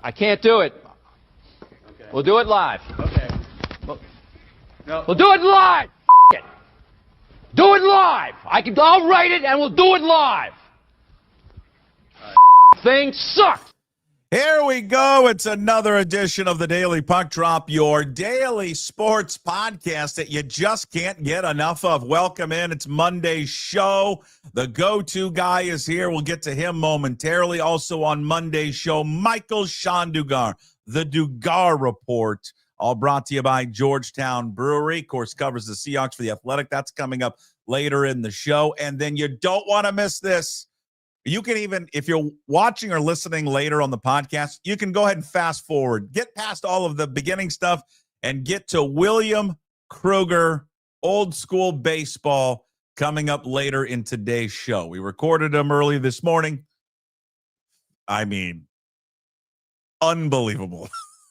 I can't do it. Okay. We'll do it live. Okay. No. We'll do it live. It. Do it live. I'll write it and we'll do it live. Thing sucks. Here we go. It's another edition of the Daily Puck Drop, your daily sports podcast that you just can't get enough of. Welcome in. It's Monday's show. The go-to guy is here. We'll get to him momentarily. Also on Monday's show, Michael-Shawn Dugar, the Dugar Report, all brought to you by Georgetown Brewery. Of course, covers the Seahawks for The Athletic. That's coming up later in the show. And then you don't want to miss this. You can even, if you're watching or listening later on the podcast, you can go ahead and fast forward, get past all of the beginning stuff and get to William Krueger, old school baseball, coming up later in today's show. We recorded him early this morning. I mean, unbelievable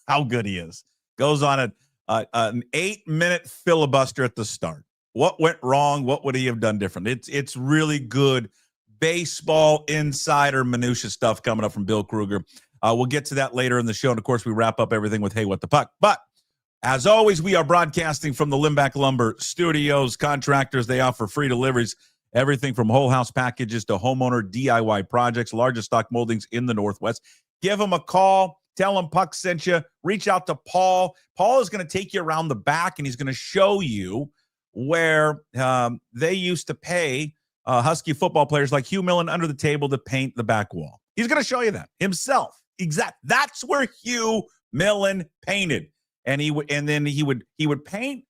how good he is. Goes on an 8-minute filibuster at the start. What went wrong? What would he have done different? It's really good baseball insider minutia stuff coming up from Bill Krueger. We'll get to that later in the show. And of course, we wrap up everything with Hey, What the Puck. But as always, we are broadcasting from the Limbach Lumber Studios. Contractors, they offer free deliveries, everything from whole house packages to homeowner DIY projects, largest stock moldings in the Northwest. Give them a call. Tell them Puck sent you. Reach out to Paul. Paul is going to take you around the back, and he's going to show you where they used to pay Husky football players like Hugh Millen under the table to paint the back wall. He's going to show you that himself. That's where Hugh Millen painted, and he would paint,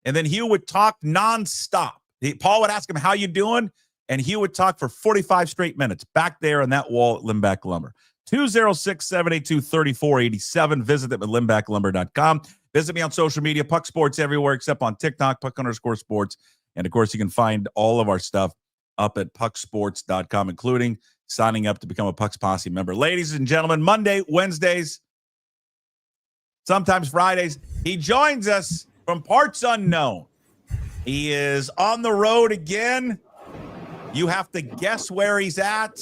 and then Hugh would talk nonstop. Paul would ask him, "How you doing?" And Hugh would talk for 45 straight minutes back there on that wall at Limbach Lumber. 206-782-3487. Visit them at limbachlumber.com. Visit me on social media, Puck Sports everywhere except on TikTok, Puck_sports. And of course, you can find all of our stuff up at pucksports.com, including signing up to become a Pucks Posse member. Ladies and gentlemen, Monday, Wednesdays, sometimes Fridays, he joins us from parts unknown. He is on the road again. You have to guess where he's at,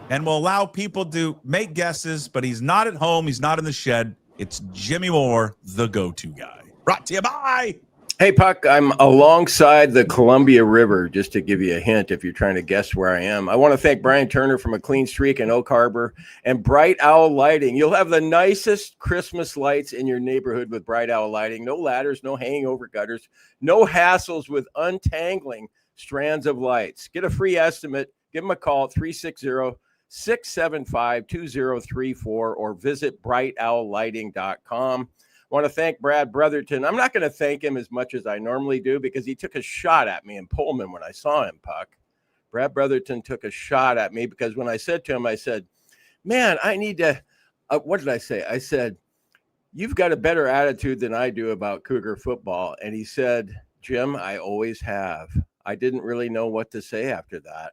and we'll allow people to make guesses, but he's not at home. He's not in the shed. It's Jimmy Moore, the go-to guy. Brought to you by... Hey, Puck, I'm alongside the Columbia River, just to give you a hint if you're trying to guess where I am. I want to thank Brian Turner from A Clean Streak in Oak Harbor and Bright Owl Lighting. You'll have the nicest Christmas lights in your neighborhood with Bright Owl Lighting. No ladders, no hanging over gutters, no hassles with untangling strands of lights. Get a free estimate. Give them a call at 360-675-2034 or visit brightowllighting.com. I want to thank Brad Brotherton. I'm not going to thank him as much as I normally do because he took a shot at me in Pullman when I saw him, Puck. Brad Brotherton took a shot at me because when I said to him, I said, man, I need to, what did I say? I said, you've got a better attitude than I do about Cougar football. And he said, Jim, I always have. I didn't really know what to say after that,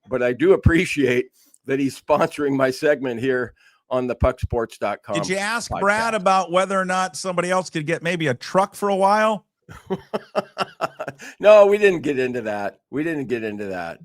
but I do appreciate that he's sponsoring my segment here on the pucksports.com. Did you ask podcast. Brad about whether or not somebody else could get maybe a truck for a while? No, we didn't get into that.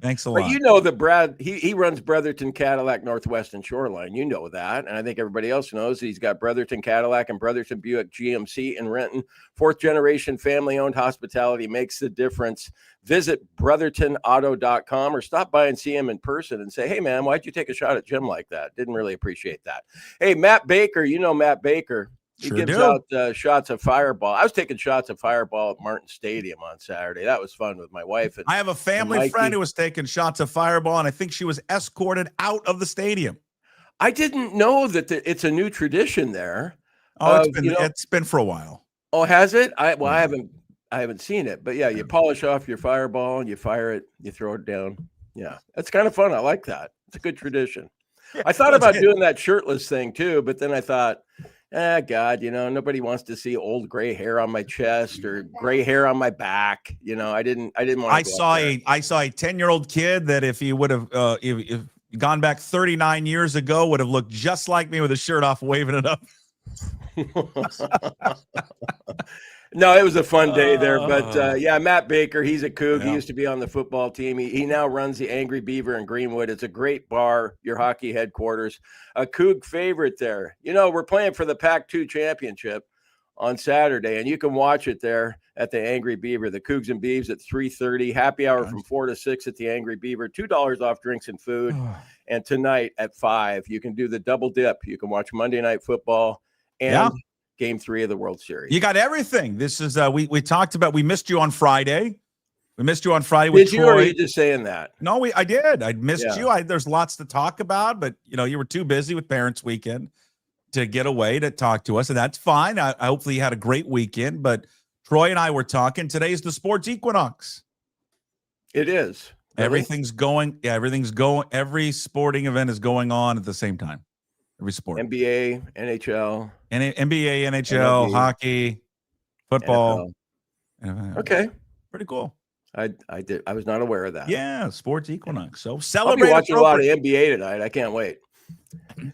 Thanks a lot. But you know that Brad, he runs Brotherton Cadillac Northwest and Shoreline. You know that. And I think everybody else knows he's got Brotherton Cadillac and Brotherton Buick GMC in Renton. 4th generation family-owned hospitality makes the difference. Visit brothertonauto.com or stop by and see him in person and say, hey, man, why'd you take a shot at Jim like that? Didn't really appreciate that. Hey, Matt Baker, you know Matt Baker. He gives out shots of Fireball. I was taking shots of Fireball at Martin Stadium on Saturday. That was fun with my wife. And I have a family friend who was taking shots of Fireball, and I think she was escorted out of the stadium. I didn't know that it's a new tradition there. Oh, it's been for a while. Oh, has it? I haven't seen it, but yeah, you polish off your Fireball and you fire it, you throw it down. Yeah, that's kind of fun. I like that. It's a good tradition. Yeah, I thought about doing that shirtless thing too, but then I thought, God, nobody wants to see old gray hair on my chest or gray hair on my back. I didn't want to. I saw a 10-year-old kid that if he would have if gone back 39 years ago would have looked just like me with his shirt off, waving it up. No, it was a fun day there, but yeah, Matt Baker, he's a Coug. Yeah. He used to be on the football team. He now runs the Angry Beaver in Greenwood. It's a great bar, your hockey headquarters. A Coug favorite there. You know, we're playing for the Pac-2 championship on Saturday, and you can watch it there at the Angry Beaver. The Cougs and Beavs at 3:30. Happy hour from 4 to 6 at the Angry Beaver. $2 off drinks and food. And tonight at 5, you can do the double dip. You can watch Monday Night Football and Game 3 of the World Series. You got everything. This is we talked about. We missed you on Friday. We missed you on Friday with Did Troy. you, or are you just saying that? No, I did. I missed you. There's lots to talk about, but you were too busy with Parents Weekend to get away to talk to us, and that's fine. I hopefully you had a great weekend. But Troy and I were talking. Today's the sports equinox. It is. Really? Everything's going. Yeah, everything's going. Every sporting event is going on at the same time. Every sport. NBA, NHL. NBA, NHL, hockey, football. NFL. Okay. Pretty cool. I was not aware of that. Yeah, sports equinox. So I'll celebrate. be watching a lot of NBA tonight. I can't wait.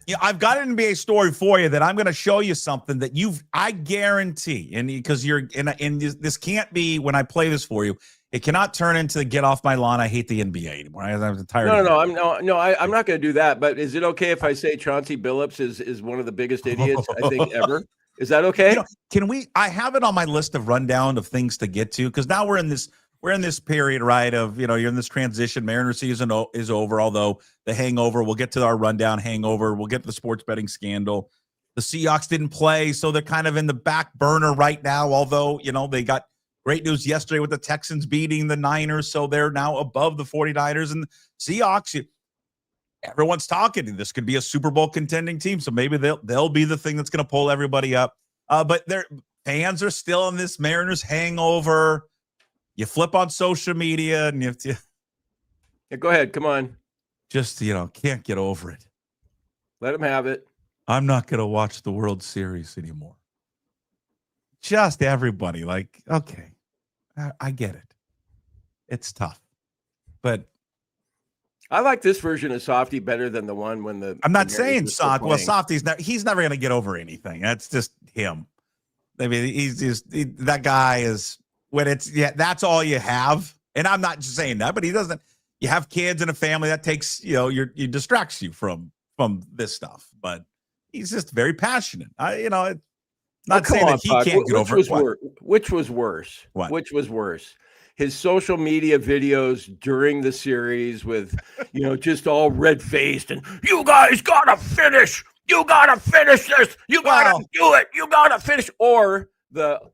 Yeah, I've got an NBA story for you that I'm going to show you something that I guarantee, and because you're and this can't be when I play this for you. It cannot turn into get off my lawn. I hate the NBA anymore. I'm tired. I'm not going to do that. But is it okay if I say Chauncey Billups is one of the biggest idiots I think ever? Is that okay? Can we? I have it on my list of rundown of things to get to because now we're in this period, right? Of you're in this transition. Mariner season is over. Although the hangover, we'll get to our rundown hangover. We'll get to the sports betting scandal. The Seahawks didn't play, so they're kind of in the back burner right now. Although they got great news yesterday with the Texans beating the Niners, so they're now above the 49ers and the Seahawks. Everyone's talking. This could be a Super Bowl contending team, so maybe they'll be the thing that's going to pull everybody up. But their fans are still in this Mariners hangover. You flip on social media, and yeah, go ahead. Come on. Just can't get over it. Let them have it. I'm not going to watch the World Series anymore. Just everybody, okay, I get it. It's tough, but I like this version of Softy better than the one when the. I'm not saying Softy. Well, Softy's he's never going to get over anything. That's just him. I mean, that guy is when that's all you have. And I'm not just saying that, but he doesn't. You have kids and a family that takes you distracts you from this stuff. But he's just very passionate. Not saying that he can't get over it. Which was worse? What? Which was worse? His social media videos during the series with, just all red-faced and, you guys got to finish. You got to finish this. You got to do it. You got to finish. Or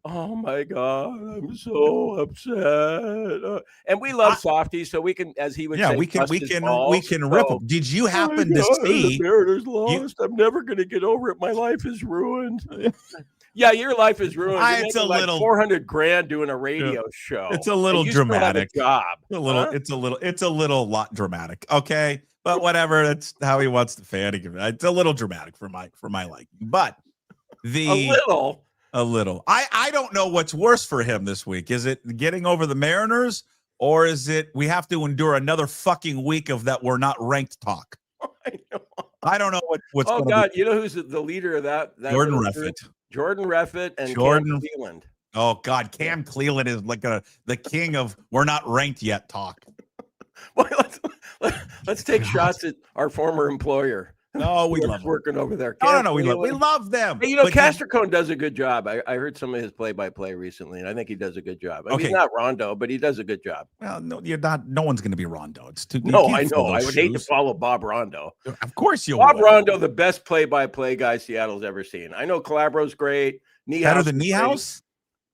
oh, my God, I'm so upset. And we love Softy, so we can, as he would say, we can rip him. Did you happen to see? The Mariners lost. I'm never going to get over it. My life is ruined. Yeah, your life is ruined. It's a little $400,000 doing a radio show. It's a little dramatic. Job. It's a little lot dramatic. Okay, but whatever. That's how he wants to fan. It's a little dramatic for my liking. But a little. I don't know what's worse for him this week. Is it getting over the Mariners, or is it we have to endure another fucking week of that we're not ranked talk? I don't know what's. Oh God, you know who's the leader of that Jordan Reffitt. Jordan Reffitt and Cam Cleveland. Oh God, Cam Cleveland is like the king of we're not ranked yet talk. Well, let's take shots at our former employer. No, we love working over there. No, we love them. Hey, Castricone does a good job. I heard some of his play-by-play recently, and I think he does a good job. I mean, he's not Rondo, but he does a good job. Well, no, you're not. No one's going to be Rondo. It's too. No, I know. I would hate to follow Bob Rondo. Of course you. Bob Rondo, the best play-by-play guy Seattle's ever seen. I know Calabro's great. Better than Niehaus?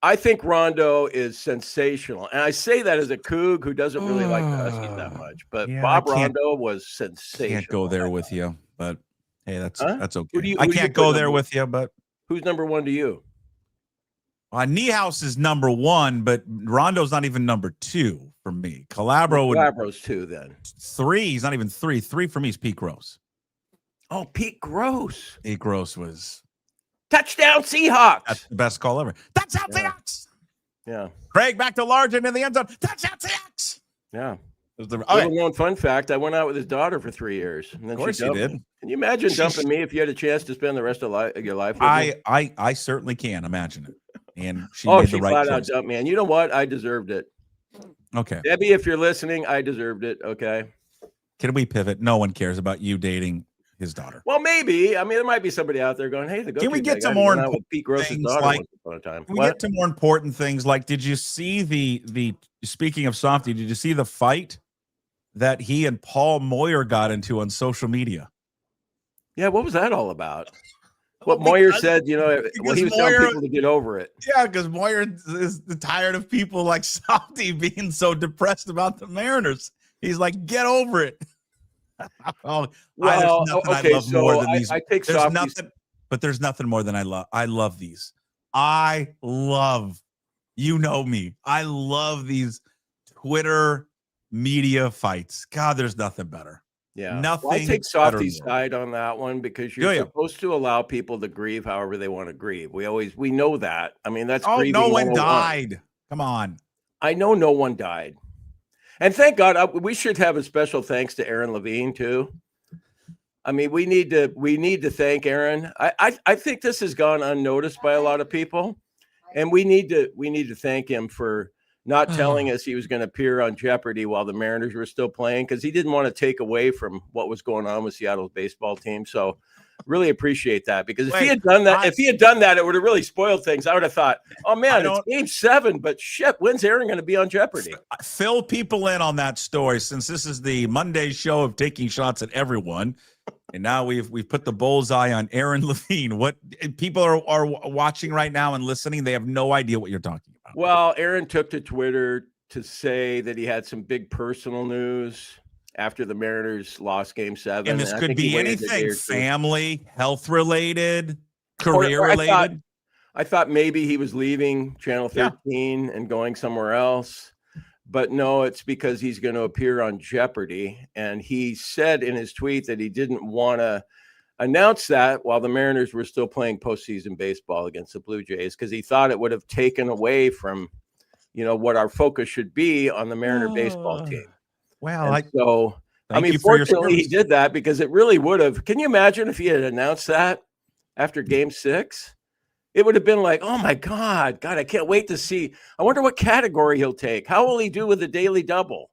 I think Rondo is sensational. And I say that as a Coug who doesn't really like the Huskies that much. But Bob Rondo was sensational. Can't go there with you, but hey, that's okay. I can't go there with you, but who's number one to you? Niehaus is number one, but Rondo's not even number two for me. Calabro's two then. Three. He's not even three. Three for me is Pete Gross. Oh, Pete Gross. Pete Gross was touchdown Seahawks. That's the best call ever. Touchdown Seahawks. Yeah. Craig back to Largent in the end zone. Touchdown Seahawks. Yeah. Little known fun fact: I went out with his daughter for 3 years, and then of course you did. Can you imagine dumping me if you had a chance to spend the rest of your life with me? I certainly can imagine it. and she made the right flat choice. out dumped me. And you know what? I deserved it. Okay. Debbie, if you're listening, I deserved it. Okay. Can we pivot? No one cares about you dating his daughter. Well, maybe. I mean, there might be somebody out there going, "Hey, can we get to more important Pete Gross's things daughter like? once upon a time?" Can we get to more important things like? Did you see the speaking of Softy? Did you see the fight that he and Paul Moyer got into on social media? Yeah, what was that all about? What Moyer said, he was telling people to get over it. Yeah, because Moyer is tired of people like Softy being so depressed about the Mariners. He's like, get over it. I love more than these. I take there's Softy's... nothing, but there's nothing more than I love. I love these. I love, you know me. I love these Twitter media fights. God, there's nothing better. Yeah, nothing. I take Softy's side on that one because you're supposed to allow people to grieve however they want to grieve. We know that. I mean, that's grieving. No one died. Come on. I know no one died, and thank God. We should have a special thanks to Aaron Levine too. I mean, we need to thank Aaron. I think this has gone unnoticed by a lot of people, and we need to thank him for not telling us he was going to appear on Jeopardy while the Mariners were still playing, because he didn't want to take away from what was going on with Seattle's baseball team. So really appreciate that, because if he had done that, it would have really spoiled things. I would have thought, oh man, it's Game 7, but shit, when's Aaron going to be on Jeopardy? Fill people in on that story, since this is the Monday show of taking shots at everyone. And now we've put the bullseye on Aaron Levine. What people are watching right now and listening, they have no idea what you're talking about. Well, Aaron took to Twitter to say that he had some big personal news after the Mariners lost Game 7. And this could be anything: family, health related, career related. I thought maybe he was leaving Channel 13 and going somewhere else. But no, it's because he's going to appear on Jeopardy. And he said in his tweet that he didn't want to announce that while the Mariners were still playing postseason baseball against the Blue Jays, because he thought it would have taken away from, what our focus should be on the Mariner baseball team. Well, fortunately he did that, because it really would have. Can you imagine if he had announced that after Game 6? It would have been like, oh my God, I can't wait to see. I wonder what category he'll take. How will he do with the daily double?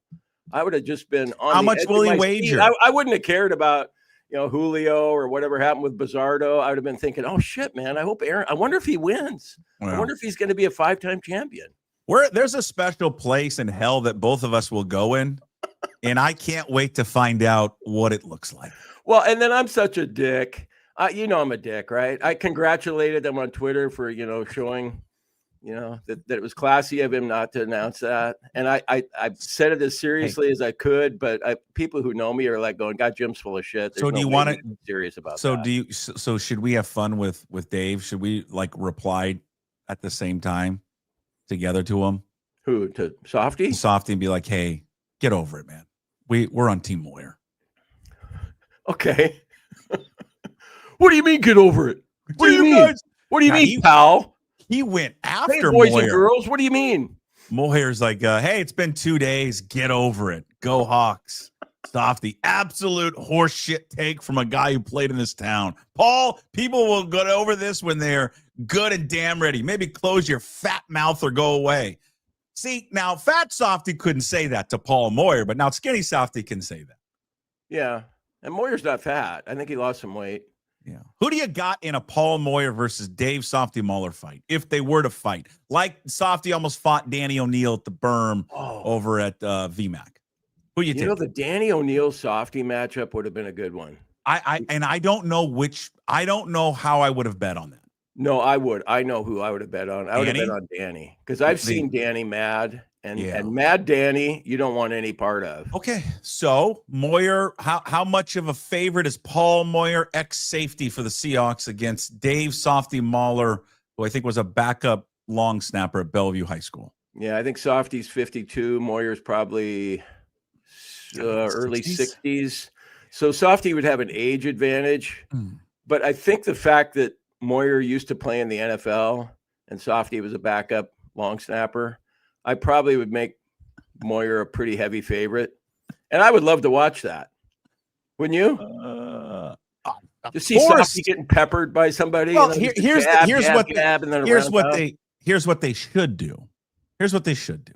I would have just been on. How much will he wager? I wouldn't have cared about, Julio or whatever happened with Bizzardo. I would have been thinking, oh shit, man, I hope Aaron, I wonder if he wins. I wonder if he's going to be a 5-time champion. There's a special place in hell that both of us will go in, and I can't wait to find out what it looks like. Well, and then I'm such a dick. I'm a dick, right? I congratulated them on Twitter for, showing, that it was classy of him not to announce that. And I said it as seriously as I could, but people who know me are like going, God, Jim's full of shit. So do you want to serious about that? So should we have fun with Dave? Should we reply at the same time together to him? Who, to Softy? Softy, and be like, hey, get over it, man. We're on Team Moyer. Okay. What do you mean, get over it? What do you mean? What do you mean, pal? He went after hey, boys Moyer. And girls. What do you mean? Moyer's like, hey, it's been 2 days. Get over it. Go Hawks. Softy. Absolute horseshit take from a guy who played in this town. Paul, people will go over this when they're good and damn ready. Maybe close your fat mouth or go away. See, now Fat Softy couldn't say that to Paul Moyer, but now Skinny Softy can say that. Yeah. And Moyer's not fat. I think he lost some weight. Yeah. Who do you got in a Paul Moyer versus Dave Softy Muller fight, if they were to fight? Like Softy almost fought Danny O'Neill at the berm over at VMAC. Who you take? The Danny O'Neill Softy matchup would have been a good one. I don't know how I would have bet on that. No, I would. I know who I would have bet on. I would have bet on Danny, because I've seen Danny mad. And Mad Danny, you don't want any part of. Okay, so Moyer, how much of a favorite is Paul Moyer, ex-safety for the Seahawks, against Dave Softy Muller, who I think was a backup long snapper at Bellevue High School? Yeah, I think Softy's 52. Moyer's probably early 60s. So Softy would have an age advantage. But I think the fact that Moyer used to play in the NFL and Softy was a backup long snapper, I probably would make Moyer a pretty heavy favorite. And I would love to watch that. Wouldn't you? Just see Softy getting peppered by somebody. Well, here's what here's what they should do. Here's what they should do.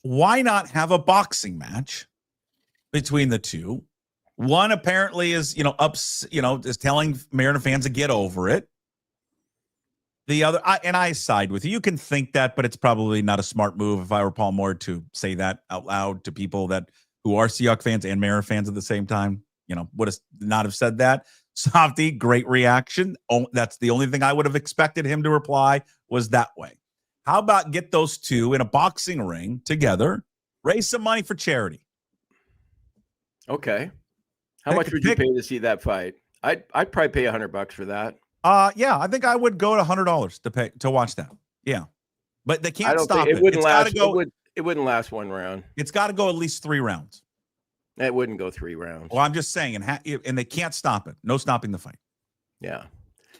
Why not have a boxing match between the two? One apparently is, is telling Mariner fans to get over it. The other, I side with you. You can think that, but it's probably not a smart move if I were Paul Moore to say that out loud to people who are Seahawks fans and Mariner fans at the same time. Would have not have said that. Softy, great reaction. Oh, that's the only thing I would have expected him to reply was that way. How about get those two in a boxing ring together, raise some money for charity? Okay. How much would you pay to see that fight? I'd probably pay $100 for that. Yeah, I think I would go to $100 to watch that. Yeah, but they can't stop it. It wouldn't last. It wouldn't last one round. It's got to go at least 3 rounds. It wouldn't go 3 rounds. Well, I'm just saying, and they can't stop it. No stopping the fight. Yeah,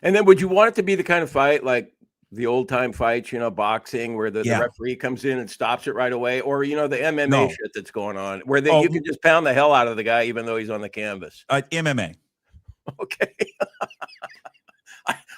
and then would you want it to be the kind of fight like the old time fights, boxing, where the referee comes in and stops it right away, or the MMA shit that's going on, where you can just pound the hell out of the guy even though he's on the canvas? MMA. Okay.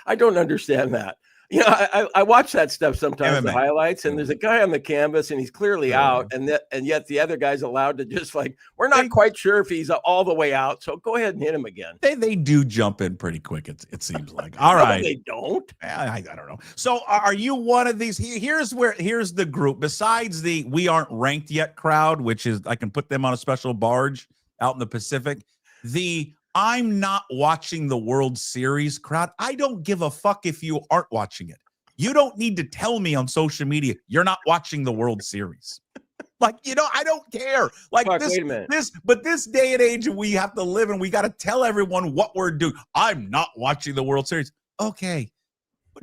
I don't understand that. I watch that stuff sometimes, the highlights, and there's a guy on the canvas and he's clearly out, and yet the other guy's allowed to just we're not quite sure if he's all the way out, so go ahead and hit him again. They do jump in pretty quick, it seems like. All right. No, they don't. I don't know. So are you one of these? Here's the group. Besides the we aren't ranked yet crowd, which is I can put them on a special barge out in the Pacific. The I'm not watching the World Series crowd. I don't give a fuck if you aren't watching it. You don't need to tell me on social media you're not watching the World Series. I don't care. Wait a minute. This day and age we have to live in, we got to tell everyone what we're doing. I'm not watching the World Series. Okay.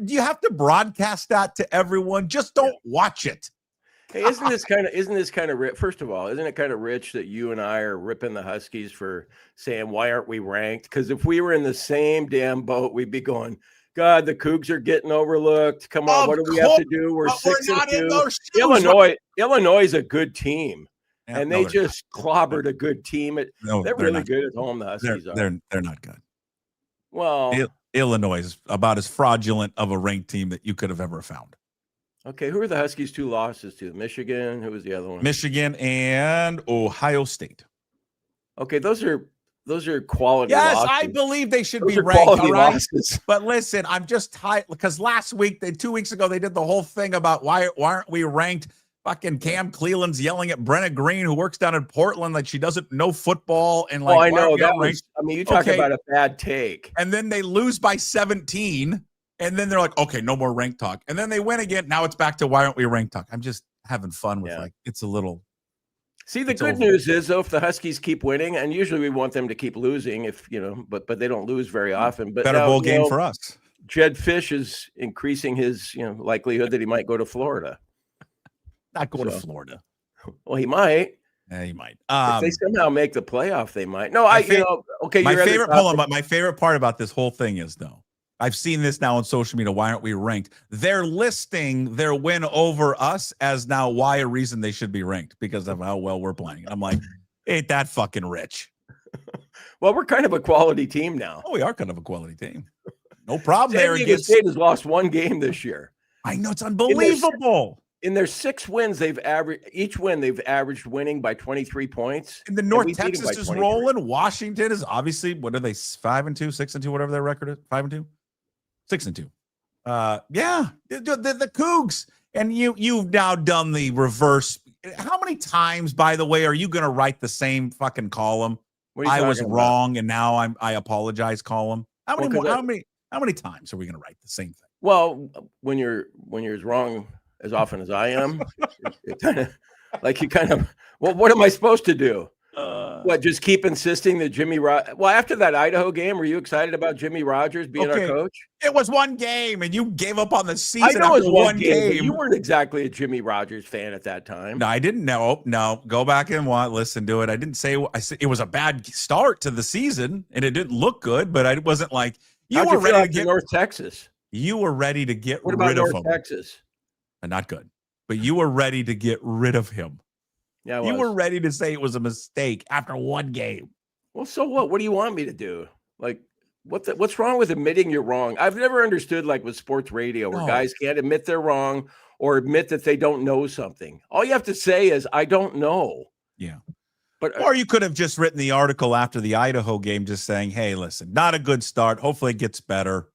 Do you have to broadcast that to everyone? Just don't watch it. Hey, isn't this kind of rich? First of all, isn't it kind of rich that you and I are ripping the Huskies for saying, why aren't we ranked? Because if we were in the same damn boat, we'd be going, God, the Cougs are getting overlooked. Come on, what do we have to do? We're 6-2. Illinois is a good team. Yeah, and they just clobbered a good team. They're really good at home, the Huskies are. They're not good. Well, Illinois is about as fraudulent of a ranked team that you could have ever found. Okay, who are the Huskies' 2 losses to? Michigan. Who was the other one? Michigan and Ohio State. Okay, those are quality. Yes, losses. I believe they should be ranked. All right? But listen, I'm just tired because last week, 2 weeks ago, they did the whole thing about why aren't we ranked? Fucking Cam Cleland's yelling at Brenna Green, who works down in Portland, like she doesn't know football. And I know that was. I mean, you talk about a bad take. And then they lose by 17. And then they're like, okay, no more ranked talk. And then they win again. Now it's back to why aren't we ranked talk? I'm just having fun with it's a little. See, the good news is though, if the Huskies keep winning, and usually we want them to keep losing, but they don't lose very often. But better bowl game for us. Jed Fish is increasing his likelihood that he might go to Florida. Not go to Florida. Well, he might. Yeah, he might. If they somehow make the playoff, they might. No, okay. My favorite part about this whole thing is though. I've seen this now on social media. Why aren't we ranked? They're listing their win over us as now why a reason they should be ranked because of how well we're playing. I'm like, ain't that fucking rich? Well, we're kind of a quality team now. Oh, we are kind of a quality team. No problem there. San Diego State has lost 1 game this year. I know, it's unbelievable. In their 6 wins, they've averaged winning by 23 points. And the North Texas is rolling. Washington is obviously, what are they, 5-2, 6-2, whatever their record is? 5-2? 6-2. The Cougs. And you've now done the reverse. How many times, by the way, are you going to write the same fucking column? I was wrong, and now I apologize column. How many times are we going to write the same thing? Well, when you're as wrong as often as I am, well, what am I supposed to do? Just keep insisting that Jimmy Rogers? Well, after that Idaho game, were you excited about Jimmy Rogers being our coach? It was 1 game, and you gave up on the season. I know it was 1 game. You weren't exactly a Jimmy Rogers fan at that time. No, I didn't know. No, go back and listen to it. I didn't say. I said it was a bad start to the season, and it didn't look good. But I wasn't like you were ready to get North Texas. You were ready to get rid of North him. Texas? Not good, but you were ready to get rid of him. Yeah, you were ready to say it was a mistake after 1 game. Well, so what? What do you want me to do? What's wrong with admitting you're wrong? I've never understood, like with sports radio, where guys can't admit they're wrong or admit that they don't know something. All you have to say is, I don't know. Yeah. But or you could have just written the article after the Idaho game just saying, hey, listen, not a good start. Hopefully it gets better.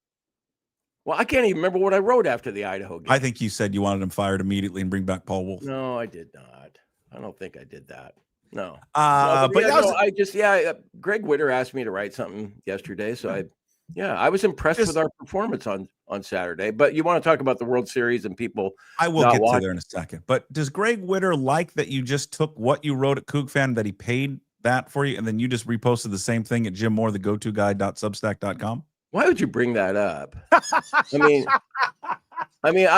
Well, I can't even remember what I wrote after the Idaho game. I think you said you wanted him fired immediately and bring back Paul Wolf. No, I did not. I don't think I did that. No. Greg Witter asked me to write something yesterday. So I was impressed with our performance on Saturday. But you want to talk about the World Series and people. I will get to there in a second. But does Greg Witter like that you just took what you wrote at Coug Fan, that he paid that for you, and then you just reposted the same thing at Jim Moore, the go-to-guy.substack.com? Why would you bring that up?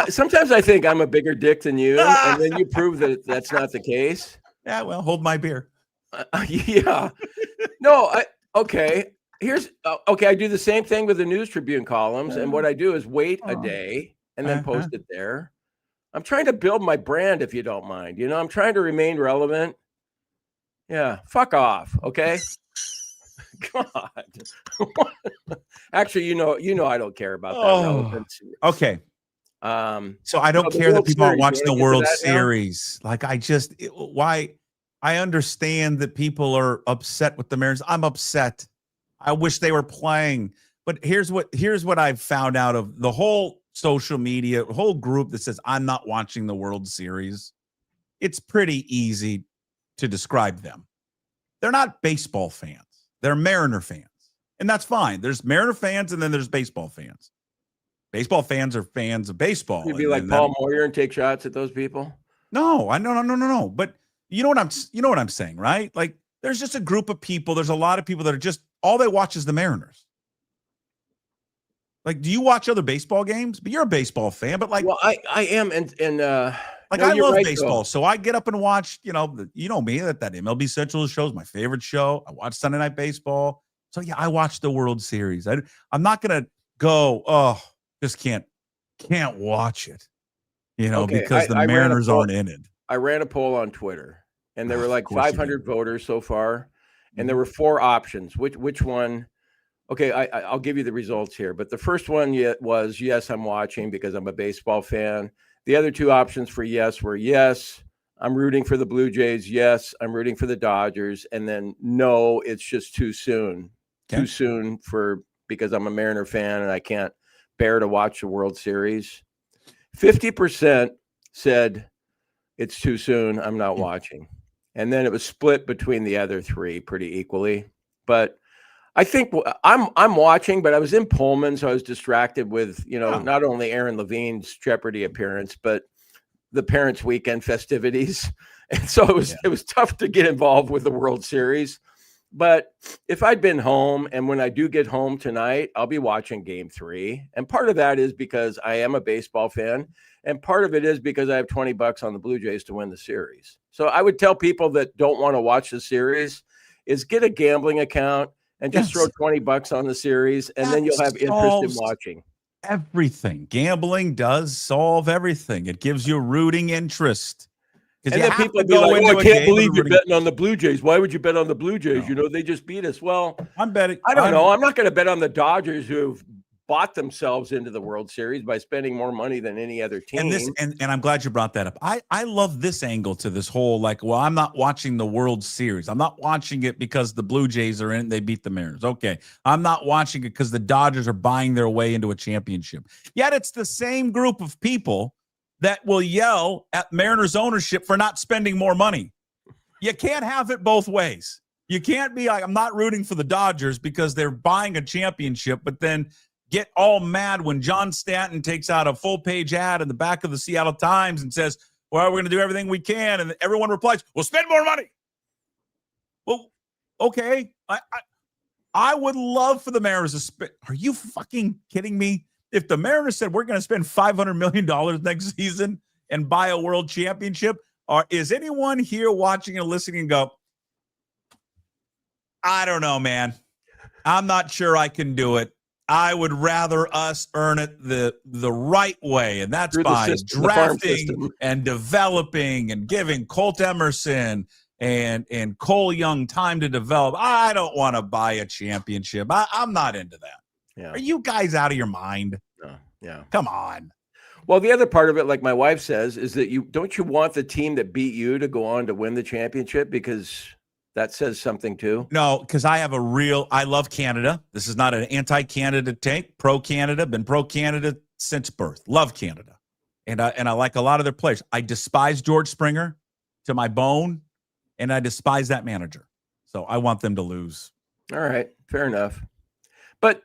Sometimes I think I'm a bigger dick than you, and then you prove that that's not the case. Yeah, well, hold my beer. Yeah. No, okay. I do the same thing with the News Tribune columns, and what I do is wait a day and then post it there. I'm trying to build my brand, if you don't mind. I'm trying to remain relevant. Yeah, fuck off, okay? God. Actually, I don't care about that relevance. Okay. So I don't care that people aren't watching the World Series. Like, why? I understand that people are upset with the Mariners. I'm upset. I wish they were playing. But here's what I've found out of the whole social media, whole group that says I'm not watching the World Series. It's pretty easy to describe them. They're not baseball fans. They're Mariner fans. And that's fine. There's Mariner fans and then there's baseball fans. Baseball fans are fans of baseball. You'd be like Paul Moyer and take shots at those people? No. But you know what I'm saying, right? Like, there's just a group of people. There's a lot of people that are just all they watch is the Mariners. Like, do you watch other baseball games? But you're a baseball fan. But like, well, I am, I love baseball, so I get up and watch. Me, that MLB Central show is my favorite show. I watch Sunday Night Baseball. So yeah, I watch the World Series. I'm not gonna go. Just can't watch it. Because the Mariners aren't in it. I ran a poll on Twitter, and there were like 500 voters so far, and there were 4 options. Which one? Okay, I'll give you the results here. But the first one was yes, I'm watching because I'm a baseball fan. The other 2 options for yes were yes, I'm rooting for the Blue Jays. Yes, I'm rooting for the Dodgers. And then no, it's just too soon. Okay. Too soon because I'm a Mariner fan and I can't bear to watch the World Series. 50% said it's too soon, I'm not watching. And then it was split between the other 3 pretty equally. But I think I'm watching, but I was in Pullman, so I was distracted with, not only Aaron Levine's Jeopardy appearance, but the Parents' Weekend festivities. And so it was tough to get involved with the World Series. But if I'd been home, and when I do get home tonight, I'll be watching Game 3. And part of that is because I am a baseball fan, and part of it is because I have $20 on the Blue Jays to win the series. So I would tell people that don't want to watch the series is get a gambling account and just throw $20 on the series, and then you'll have interest in watching. Everything. Gambling does solve everything. It gives you rooting interest. And then people be like, I can't believe you're betting on the Blue Jays. Why would you bet on the Blue Jays? They just beat us. Well, I'm betting. I don't know. I'm not going to bet on the Dodgers, who've bought themselves into the World Series by spending more money than any other team. And I'm glad you brought that up. I love this angle to this whole, I'm not watching the World Series. I'm not watching it because the Blue Jays are in it. They beat the Mariners. Okay. I'm not watching it because the Dodgers are buying their way into a championship. Yet it's the same group of people that will yell at Mariners ownership for not spending more money. You can't have it both ways. You can't be like, I'm not rooting for the Dodgers because they're buying a championship, but then get all mad when John Stanton takes out a full-page ad in the back of the Seattle Times and says, well, we're going to do everything we can. And everyone replies, well, spend more money. Well, okay. I would love for the Mariners to spend. Are you fucking kidding me? If the Mariners said we're going to spend $500 million next season and buy a world championship, is anyone here watching and listening and go, I don't know, man. I'm not sure I can do it. I would rather us earn it the right way, and that's by drafting and developing and giving Colt Emerson and Cole Young time to develop. I don't want to buy a championship. I'm not into that. Yeah. Are you guys out of your mind? Yeah. Come on. Well, the other part of it, like my wife says, is that you want the team that beat you to go on to win the championship, because that says something too. No, because I love Canada. This is not an anti-Canada take. Pro-Canada, been pro-Canada since birth. Love Canada. And I like a lot of their players. I despise George Springer to my bone, and I despise that manager. So I want them to lose. All right, fair enough. But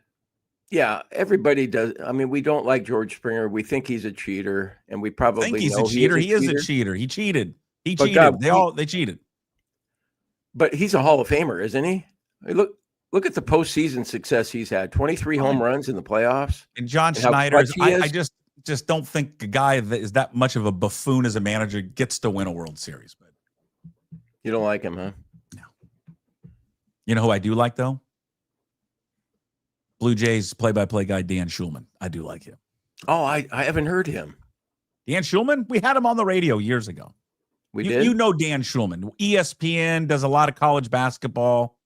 yeah, everybody does. I mean, we don't like George Springer. We think he's a cheater, and we probably think he's know a cheater. He is a cheater. He cheated. God, they cheated. But he's a Hall of Famer, isn't he? Look at the postseason success he's had. 23 home runs in the playoffs. And John Schneider, I just don't think a guy that is that much of a buffoon as a manager gets to win a World Series. But you don't like him, huh? No. You know who I do like, though? Blue Jays play-by-play guy Dan Schulman. I do like him. Oh, I haven't heard him. Dan Schulman? We had him on the radio years ago. We did? You know Dan Schulman. ESPN does a lot of college basketball.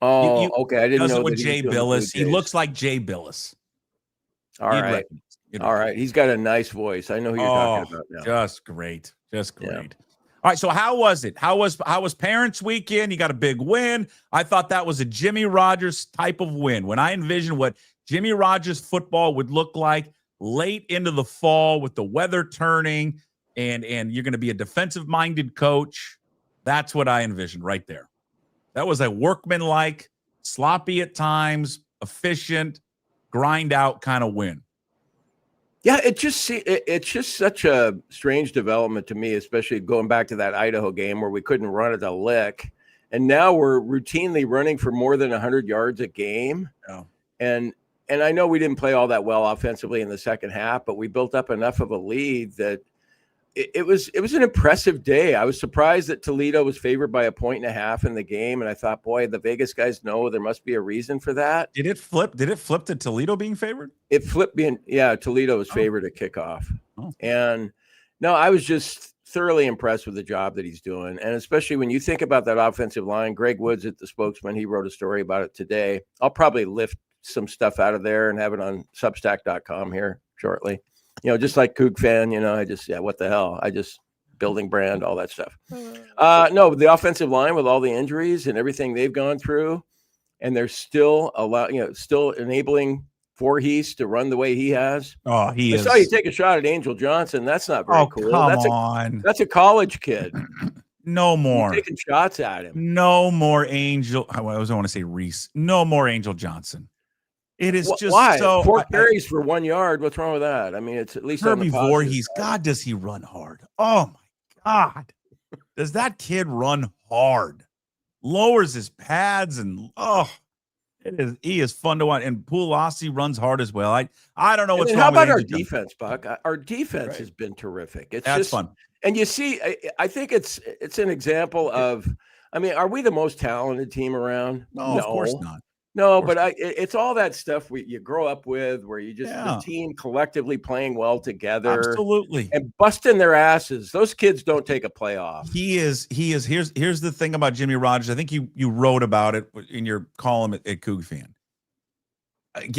Oh, okay. I didn't know that with Jay Billis. He looks like Jay Billis. All right. All right. He's got a nice voice. I know who you're talking about now. Just great. Just great. Yeah. All right. So how was it? How was Parents Weekend? You got a big win. I thought that was a Jimmy Rogers type of win. When I envisioned what Jimmy Rogers football would look like late into the fall with the weather turning and you're going to be a defensive-minded coach, that's what I envisioned right there. That was a workman-like, sloppy at times, efficient, grind-out kind of win. Yeah, it's just such a strange development to me, especially going back to that Idaho game where we couldn't run at a lick, and now we're routinely running for more than 100 yards a game. Yeah. And I know we didn't play all that well offensively in the second half, but we built up enough of a lead that it was an impressive day. I was surprised that Toledo was favored by 1.5 in the game, and I thought, boy, the Vegas guys know there must be a reason for that. Did it flip? Did it flip to Toledo being favored? It flipped Toledo was favored at kickoff. Oh. And no, I was just thoroughly impressed with the job that he's doing. And especially when you think about that offensive line, Greg Woods at the Spokesman, he wrote a story about it today. I'll probably lift some stuff out of there and have it on substack.com here shortly. Just like Coug fan, what the hell? Building brand, all that stuff. No, the offensive line with all the injuries and everything they've gone through, and they're still still enabling Voorhees to run the way he has. Oh, I saw you take a shot at Angel Johnson. That's not very cool. That's a college kid. No more. You're taking shots at him. No more Angel. I always want to say Reese. No more Angel Johnson. It is just why? so 4 carries for 1 yard. What's wrong with that? I mean, it's at least Herbie Voorhees. God, does he run hard? Oh my God, does that kid run hard? Lowers his pads and he is fun to watch. And Pulasi runs hard as well. I don't know what's wrong. How about with our defense, Buck? Our defense has been terrific. That's fun. And you see, I think it's an example of. I mean, are we the most talented team around? No, of course not. No, but it's all that stuff you grow up with, where you just the team collectively playing well together, absolutely, and busting their asses. Those kids don't take a play off. He is. Here's the thing about Jimmy Rogers. I think you wrote about it in your column at Coug Fan.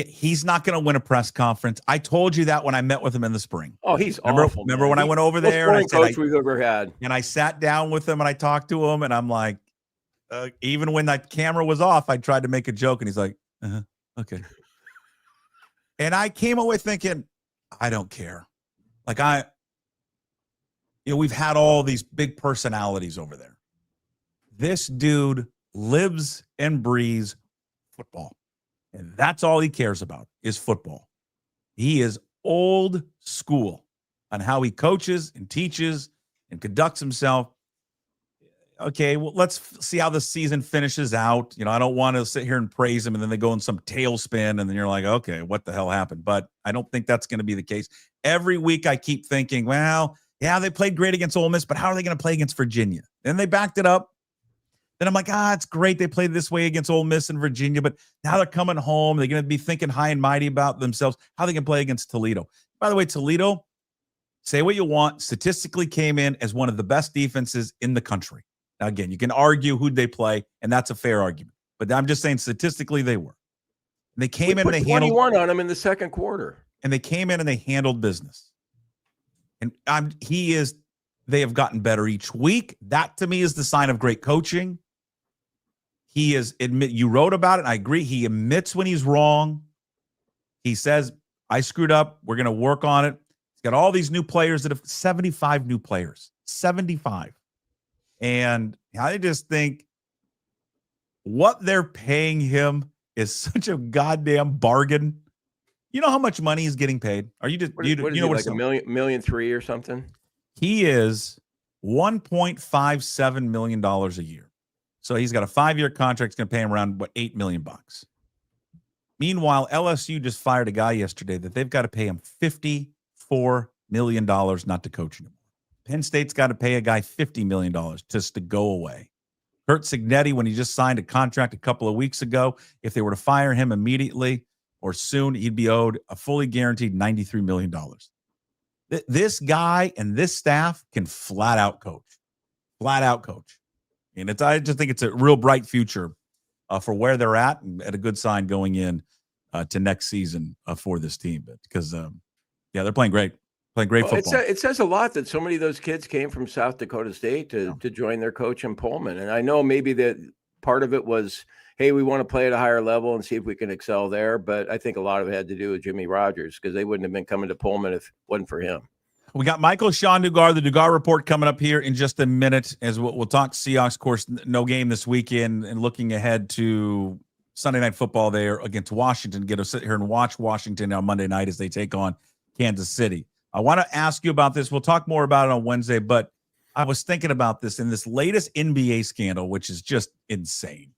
He's not going to win a press conference. I told you that when I met with him in the spring. Oh, he's awful. Remember when I went over there? Most boring coach we've ever had. And I sat down with him and I talked to him, and I'm like. Even when that camera was off, I tried to make a joke, and he's like, okay. And I came away thinking, I don't care. Like we've had all these big personalities over there. This dude lives and breathes football. And that's all he cares about is football. He is old school on how he coaches and teaches and conducts himself. Okay, well, let's see how the season finishes out. I don't want to sit here and praise him and then they go in some tailspin and then you're like, okay, what the hell happened? But I don't think that's going to be the case. Every week I keep thinking, well, yeah, they played great against Ole Miss, but how are they going to play against Virginia? Then they backed it up. Then I'm like, it's great they played this way against Ole Miss and Virginia, but now they're coming home. They're going to be thinking high and mighty about themselves, how they can play against Toledo. By the way, Toledo, say what you want, statistically came in as one of the best defenses in the country. Now, again, you can argue who'd they play, and that's a fair argument. But I'm just saying statistically they were. And they came in and they 21 on him in the second quarter. And they came in and they handled business. And they have gotten better each week. That to me is the sign of great coaching. You wrote about it. I agree. He admits when he's wrong. He says, I screwed up. We're going to work on it. He's got all these new players 75 new players, 75. And I just think what they're paying him is such a goddamn bargain. You know how much money he's getting paid? Are you just what like $1.3 million or something? He is $1.57 million a year. So he's got a 5-year contract. It's going to pay him around $8 million. Meanwhile, LSU just fired a guy yesterday that they've got to pay him $54 million not to coach anymore. Penn State's got to pay a guy $50 million just to go away. Kurt Signetti, when he just signed a contract a couple of weeks ago, if they were to fire him immediately or soon, he'd be owed a fully guaranteed $93 million. This guy and this staff can flat out coach. And I just think it's a real bright future for where they're at and at a good sign going in to next season for this team. Because, they're playing great. Playing great football. It says a lot that so many of those kids came from South Dakota State to join their coach in Pullman. And I know maybe that part of it was, hey, we want to play at a higher level and see if we can excel there. But I think a lot of it had to do with Jimmy Rogers because they wouldn't have been coming to Pullman if it wasn't for him. We got Michael-Shawn Dugar, the Dugar Report, coming up here in just a minute as we'll talk Seahawks. Of course, no game this weekend, and looking ahead to Sunday Night Football there against Washington. Get to sit here and watch Washington on Monday night as they take on Kansas City. I want to ask you about this. We'll talk more about it on Wednesday, but I was thinking about this in this latest NBA scandal, which is just insane.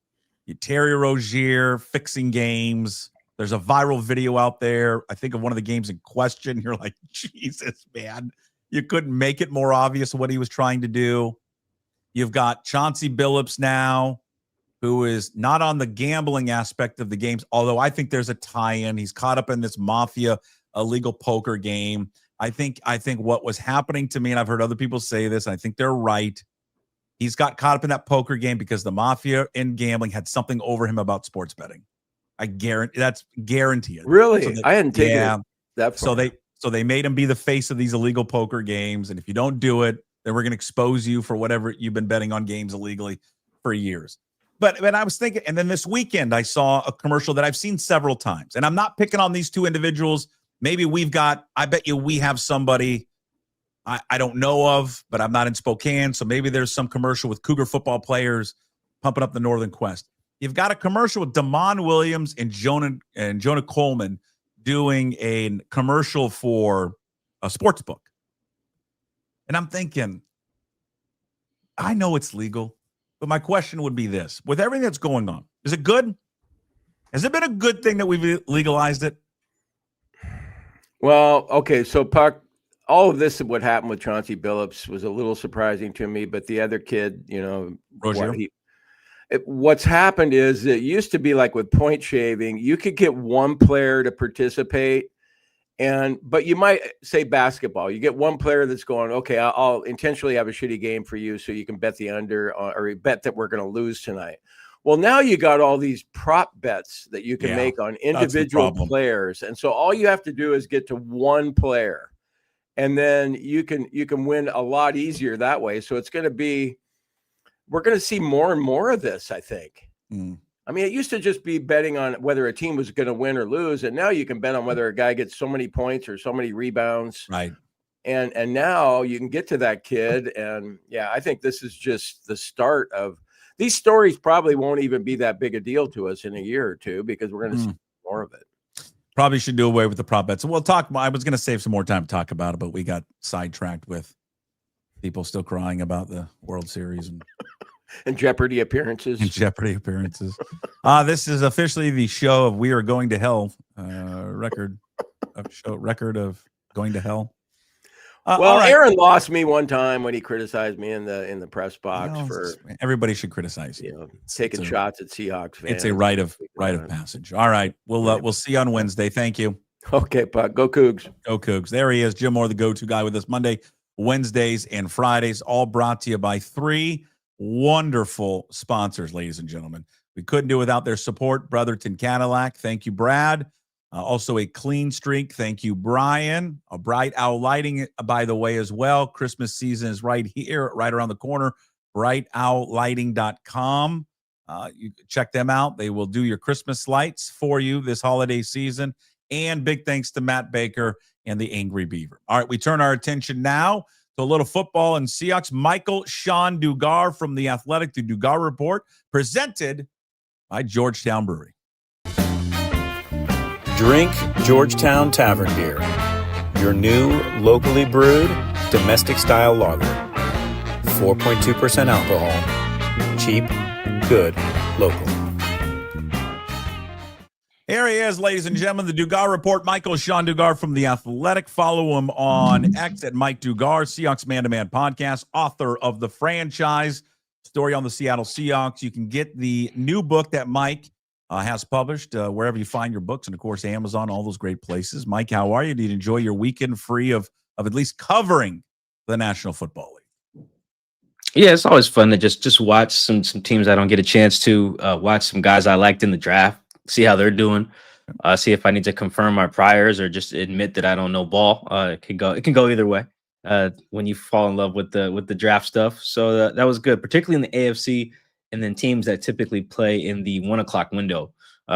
Terry Rozier fixing games. There's a viral video out there. I think of one of the games in question. You're like, Jesus, man. You couldn't make it more obvious what he was trying to do. You've got Chauncey Billups now, who is not on the gambling aspect of the games, although I think there's a tie-in. He's caught up in this mafia illegal poker game. I think what was happening to me, and I've heard other people say this, and I think they're right. He's got caught up in that poker game because the mafia in gambling had something over him about sports betting. I guarantee it. Really? So I hadn't taken that far. So they made him be the face of these illegal poker games. And if you don't do it, then we're going to expose you for whatever you've been betting on games illegally for years. But I was thinking, and then this weekend I saw a commercial that I've seen several times. And I'm not picking on these two individuals. Maybe I bet you we have somebody I don't know of, but I'm not in Spokane. So maybe there's some commercial with Cougar football players pumping up the Northern Quest. You've got a commercial with Damon Williams and Jonah Coleman doing a commercial for a sports book. And I'm thinking, I know it's legal, but my question would be this. With everything that's going on, is it good? Has it been a good thing that we've legalized it? Well, okay, so Puck, all of this, what happened with Chauncey Billups was a little surprising to me, but the other kid, Rozier. What's happened is it used to be like with point shaving, you could get one player to participate, but you might say basketball. You get one player that's going, okay, I'll intentionally have a shitty game for you so you can bet the under or bet that we're going to lose tonight. Well, now you got all these prop bets that you can make on individual players. And so all you have to do is get to one player, and then you can win a lot easier that way. So we're going to see more and more of this, I think. I mean, it used to just be betting on whether a team was going to win or lose. And now you can bet on whether a guy gets so many points or so many rebounds. Right. And now you can get to that kid. And I think this is just the start of these stories. Probably won't even be that big a deal to us in a year or two because we're going to see more of it. Probably should do away with the prop bets. We'll talk. I was going to save some more time to talk about it, but we got sidetracked with people still crying about the World Series and Jeopardy appearances. This is officially the show of We Are Going to Hell record of Going to Hell. Aaron lost me one time when he criticized me in the press box for everybody should criticize taking shots at Seahawks fans. It's a rite of passage. All right, we'll see you on Wednesday. Thank you. Okay, Puck. Go Cougs. Go Cougs. There he is, Jim Moore, the go-to guy with us Monday, Wednesdays, and Fridays. All brought to you by 3 wonderful sponsors, ladies and gentlemen. We couldn't do without their support. Brotherton Cadillac, thank you, Brad. Also a Clean Streak, thank you, Brian. A Bright Owl Lighting, by the way, as well. Christmas season is right here, right around the corner. brightowllighting.com. You check them out. They will do your Christmas lights for you this holiday season. And big thanks to Matt Baker and the Angry Beaver. All right, we turn our attention now to a little football and Seahawks. Michael-Shawn Dugar from The Athletic, the Dugar Report, presented by Georgetown Brewery. Drink Georgetown Tavern Beer, your new locally brewed domestic-style lager. 4.2% alcohol. Cheap, good, local. Here he is, ladies and gentlemen, the Dugar Report. Michael-Shawn Dugar from The Athletic. Follow him on X at Mike Dugar, Seahawks Man-to-Man podcast, author of The Franchise, story on the Seattle Seahawks. You can get the new book that Mike has published wherever you find your books, and, of course, Amazon, all those great places. Mike, how are you? Did you enjoy your weekend free of at least covering the National Football League? Yeah, it's always fun to just watch some teams I don't get a chance to watch, some guys I liked in the draft, see how they're doing, see if I need to confirm my priors or just admit that I don't know ball. It can go either way when you fall in love with the draft stuff. So that was good, particularly in the AFC, and then teams that typically play in the 1 o'clock window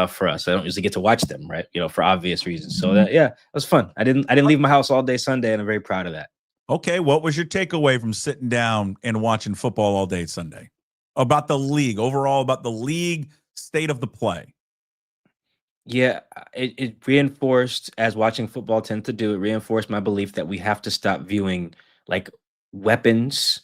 for us. I don't usually get to watch them, right? For obvious reasons. So it was fun. I didn't leave my house all day Sunday, and I'm very proud of that. Okay, what was your takeaway from sitting down and watching football all day Sunday? About the league, overall, about the league state of the play. Yeah, it reinforced, as watching football tends to do, it reinforced my belief that we have to stop viewing like weapons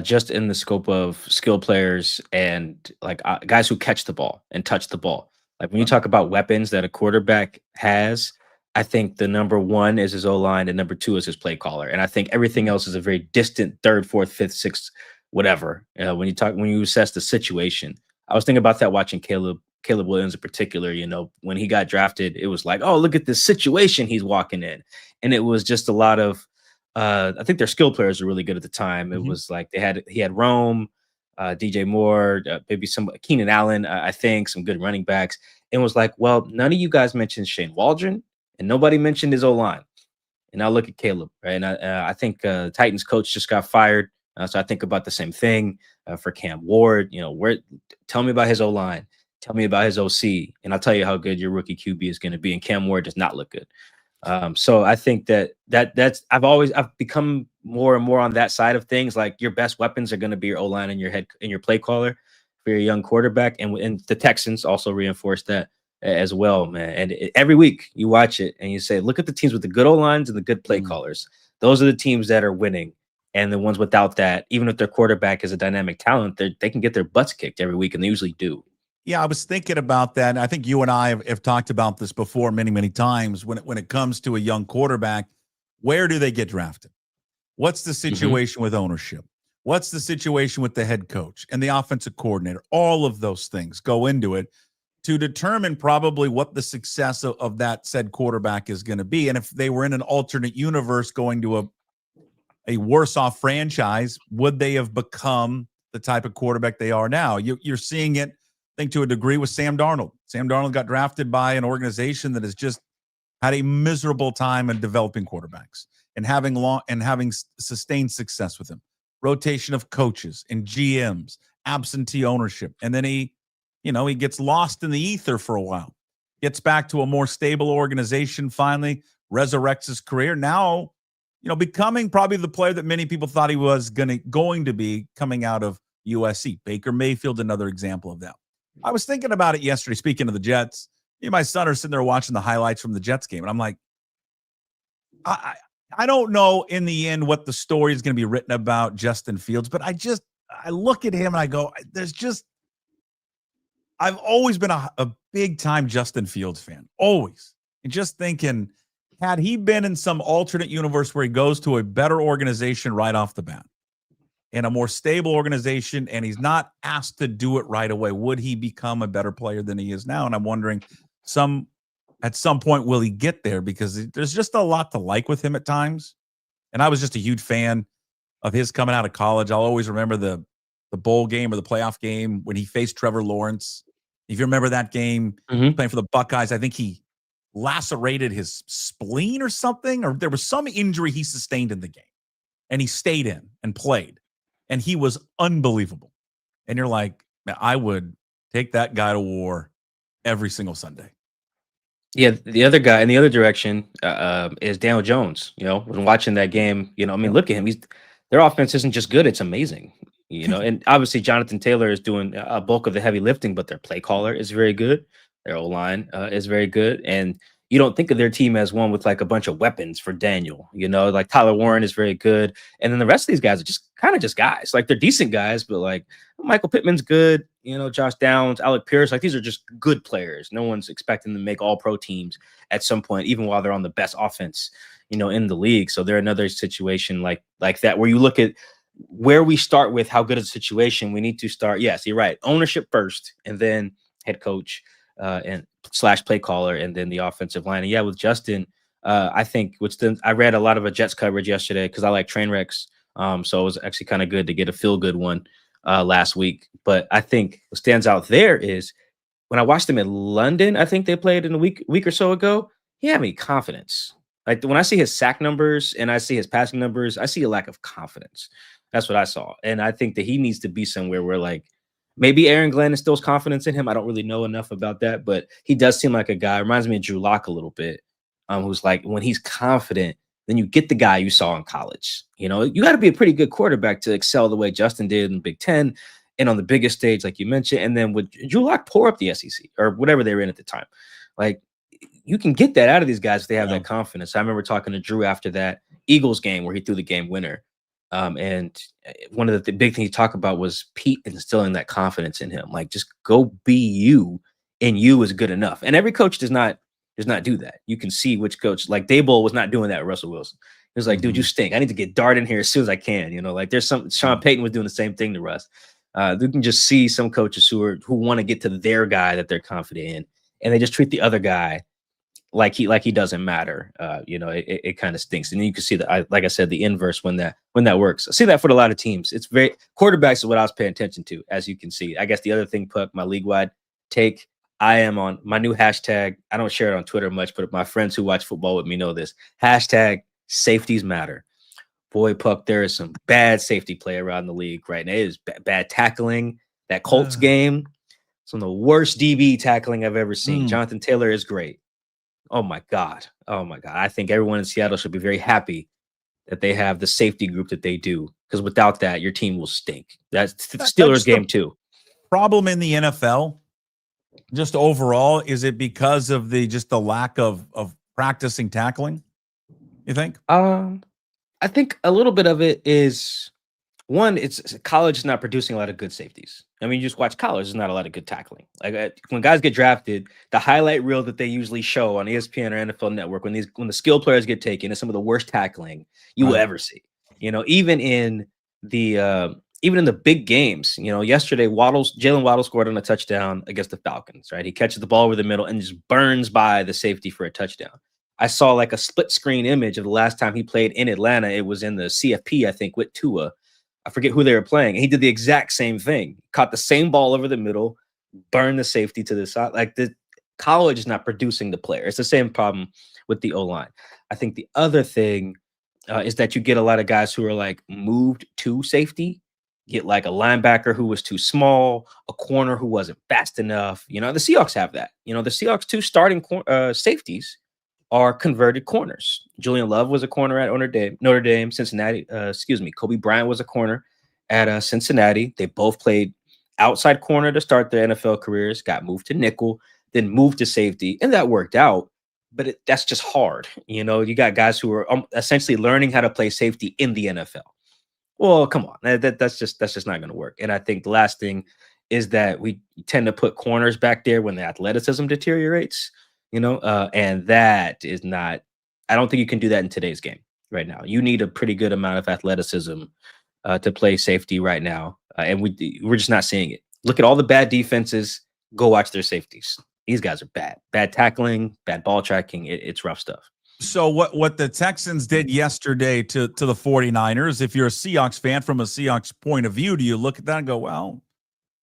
just in the scope of skill players and like guys who catch the ball and touch the ball. Like when you talk about weapons that a quarterback has, I think the number one is his O-line and number two is his play caller. And I think everything else is a very distant third, fourth, fifth, sixth, whatever. When you assess the situation, I was thinking about that watching Caleb Williams in particular. When he got drafted, it was like, oh, look at this situation he's walking in. And it was just a lot of, I think their skill players were really good at the time. It was like he had Rome, DJ Moore, maybe some Keenan Allen, I think some good running backs. And it was like, well, none of you guys mentioned Shane Waldron and nobody mentioned his O-line. And now look at Caleb, right? And I think Titans coach just got fired. So I think about the same thing for Cam Ward. Tell me about his O-line. Tell me about his OC, and I'll tell you how good your rookie QB is going to be. And Cam Ward does not look good. So I think that's I've become more and more on that side of things. Like your best weapons are going to be your O-line and your head and your play caller for your young quarterback. And the Texans also reinforced that as well, man. And every week you watch it and you say, look at the teams with the good O-lines and the good play callers. Those are the teams that are winning. And the ones without that, even if their quarterback is a dynamic talent, they can get their butts kicked every week, and they usually do. Yeah, I was thinking about that. I think you and I have talked about this before many, many times. When it comes to a young quarterback, where do they get drafted? What's the situation with ownership? What's the situation with the head coach and the offensive coordinator? All of those things go into it to determine probably what the success of that said quarterback is going to be. And if they were in an alternate universe going to a worse off franchise, would they have become the type of quarterback they are now? You're seeing it, I think, to a degree with Sam Darnold. Sam Darnold got drafted by an organization that has just had a miserable time in developing quarterbacks and having sustained success with him. Rotation of coaches and GMs, absentee ownership. And then he gets lost in the ether for a while, gets back to a more stable organization, finally resurrects his career. Now, becoming probably the player that many people thought he was going to be coming out of USC. Baker Mayfield, another example of that. I was thinking about it yesterday, speaking of the Jets. Me and my son are sitting there watching the highlights from the Jets game, and I'm like, I don't know in the end what the story is going to be written about Justin Fields, but I look at him and I go, I've always been a big-time Justin Fields fan, always. And just thinking, had he been in some alternate universe where he goes to a better organization right off the bat, in a more stable organization, and he's not asked to do it right away, would he become a better player than he is now? And I'm wondering, at some point, will he get there? Because there's just a lot to like with him at times. And I was just a huge fan of his coming out of college. I'll always remember the the bowl game or the playoff game when he faced Trevor Lawrence. If you remember that game, playing for the Buckeyes, I think he lacerated his spleen or something, or there was some injury he sustained in the game. And he stayed in and played. And he was unbelievable. And you're like, man, I would take that guy to war every single Sunday. Yeah, the other guy in the other direction is Daniel Jones. When watching that game, I mean, look at him. Their offense isn't just good; it's amazing. And obviously Jonathan Taylor is doing a bulk of the heavy lifting, but their play caller is very good. Their O-line is very good, and you don't think of their team as one with like a bunch of weapons for Daniel. Like Tyler Warren is very good, and then the rest of these guys are just kind of just guys. Like they're decent guys, but like Michael Pittman's good. Josh Downs, Alec Pierce, like these are just good players. No one's expecting them to make all-pro teams at some point, even while they're on the best offense, in the league. So they're another situation like that where you look at where we start with how good is the situation. We need to start. Yes, you're right. Ownership first, and then head coach and / play caller, and then the offensive line. And yeah, with Justin, I think I read a lot of a Jets coverage yesterday because I like train wrecks. So it was actually kind of good to get a feel good one last week. But I think what stands out there is when I watched them in London, I think they played in a week or so ago. He had me confidence. Like when I see his sack numbers and I see his passing numbers, I see a lack of confidence. That's what I saw. And I think that he needs to be somewhere where like maybe Aaron Glenn instills confidence in him. I don't really know enough about that, but he does seem like a guy. Reminds me of Drew Lock a little bit, who's like when he's confident, then you get the guy you saw in college. You got to be a pretty good quarterback to excel the way Justin did in the Big Ten and on the biggest stage, like you mentioned. And then with Drew Lock, pour up the SEC or whatever they were in at the time. Like you can get that out of these guys if they have that confidence. I remember talking to Drew after that Eagles game where he threw the game winner. And one of the big things he talked about was Pete instilling that confidence in him. Like just go be you, and you is good enough. And every coach does not do that. You can see which coach, like Daboll was not doing that with Russell Wilson. He was like, dude, you stink. I need to get Dart in here as soon as I can. Like there's Sean Payton was doing the same thing to Russ. You can just see some coaches who want to get to their guy that they're confident in, and they just treat the other guy like he doesn't matter. It kind of stinks. And then you can see that, like I said, the inverse when that works. I see that for a lot of teams. It's very quarterbacks is what I was paying attention to, as you can see. I guess the other thing, Puck, my league-wide take, I am on my new hashtag. I don't share it on Twitter much, but my friends who watch football with me know this. Hashtag safeties matter. Boy, Puck, there is some bad safety play around the league right now. It is bad tackling. That Colts game, some of the worst DB tackling I've ever seen. Jonathan Taylor is great. Oh my God. I think everyone in Seattle should be very happy that they have the safety group that they do, because without that, your team will stink. That's the Steelers game too. Problem in the NFL, just overall, is it because of the lack of practicing tackling, you think? I think a little bit of it is, one, it's college is not producing a lot of good safeties. I mean, you just watch college, there's not a lot of good tackling. Like when guys get drafted, the highlight reel that they usually show on ESPN or NFL Network, when the skilled players get taken, is some of the worst tackling you will ever see. Even in the big games, yesterday Jalen Waddle scored on a touchdown against the Falcons, right? He catches the ball over the middle and just burns by the safety for a touchdown. I saw like a split screen image of the last time he played in Atlanta. It was in the CFP, I think, with Tua. I forget who they were playing. And he did the exact same thing. Caught the same ball over the middle, burned the safety to the side. Like the college is not producing the player. It's the same problem with the O-line. I think the other thing is that you get a lot of guys who are like moved to safety. Get like a linebacker who was too small, a corner who wasn't fast enough. The Seahawks have that. The Seahawks 2 starting safeties are converted corners. Julian Love was a corner at Notre Dame, Cincinnati. Kobe Bryant was a corner at Cincinnati. They both played outside corner to start their NFL careers, got moved to nickel, then moved to safety, and that worked out. But that's just hard. You got guys who are essentially learning how to play safety in the NFL. Well, come on, that's just not going to work. And I think the last thing is that we tend to put corners back there when the athleticism deteriorates. And that is not, I don't think you can do that in today's game right now. You need a pretty good amount of athleticism to play safety right now. And we're just not seeing it. Look at all the bad defenses. Go watch their safeties. These guys are bad tackling, bad ball tracking. It's rough stuff. So what the Texans did yesterday to the 49ers, if you're a Seahawks fan from a Seahawks point of view, do you look at that and go, well,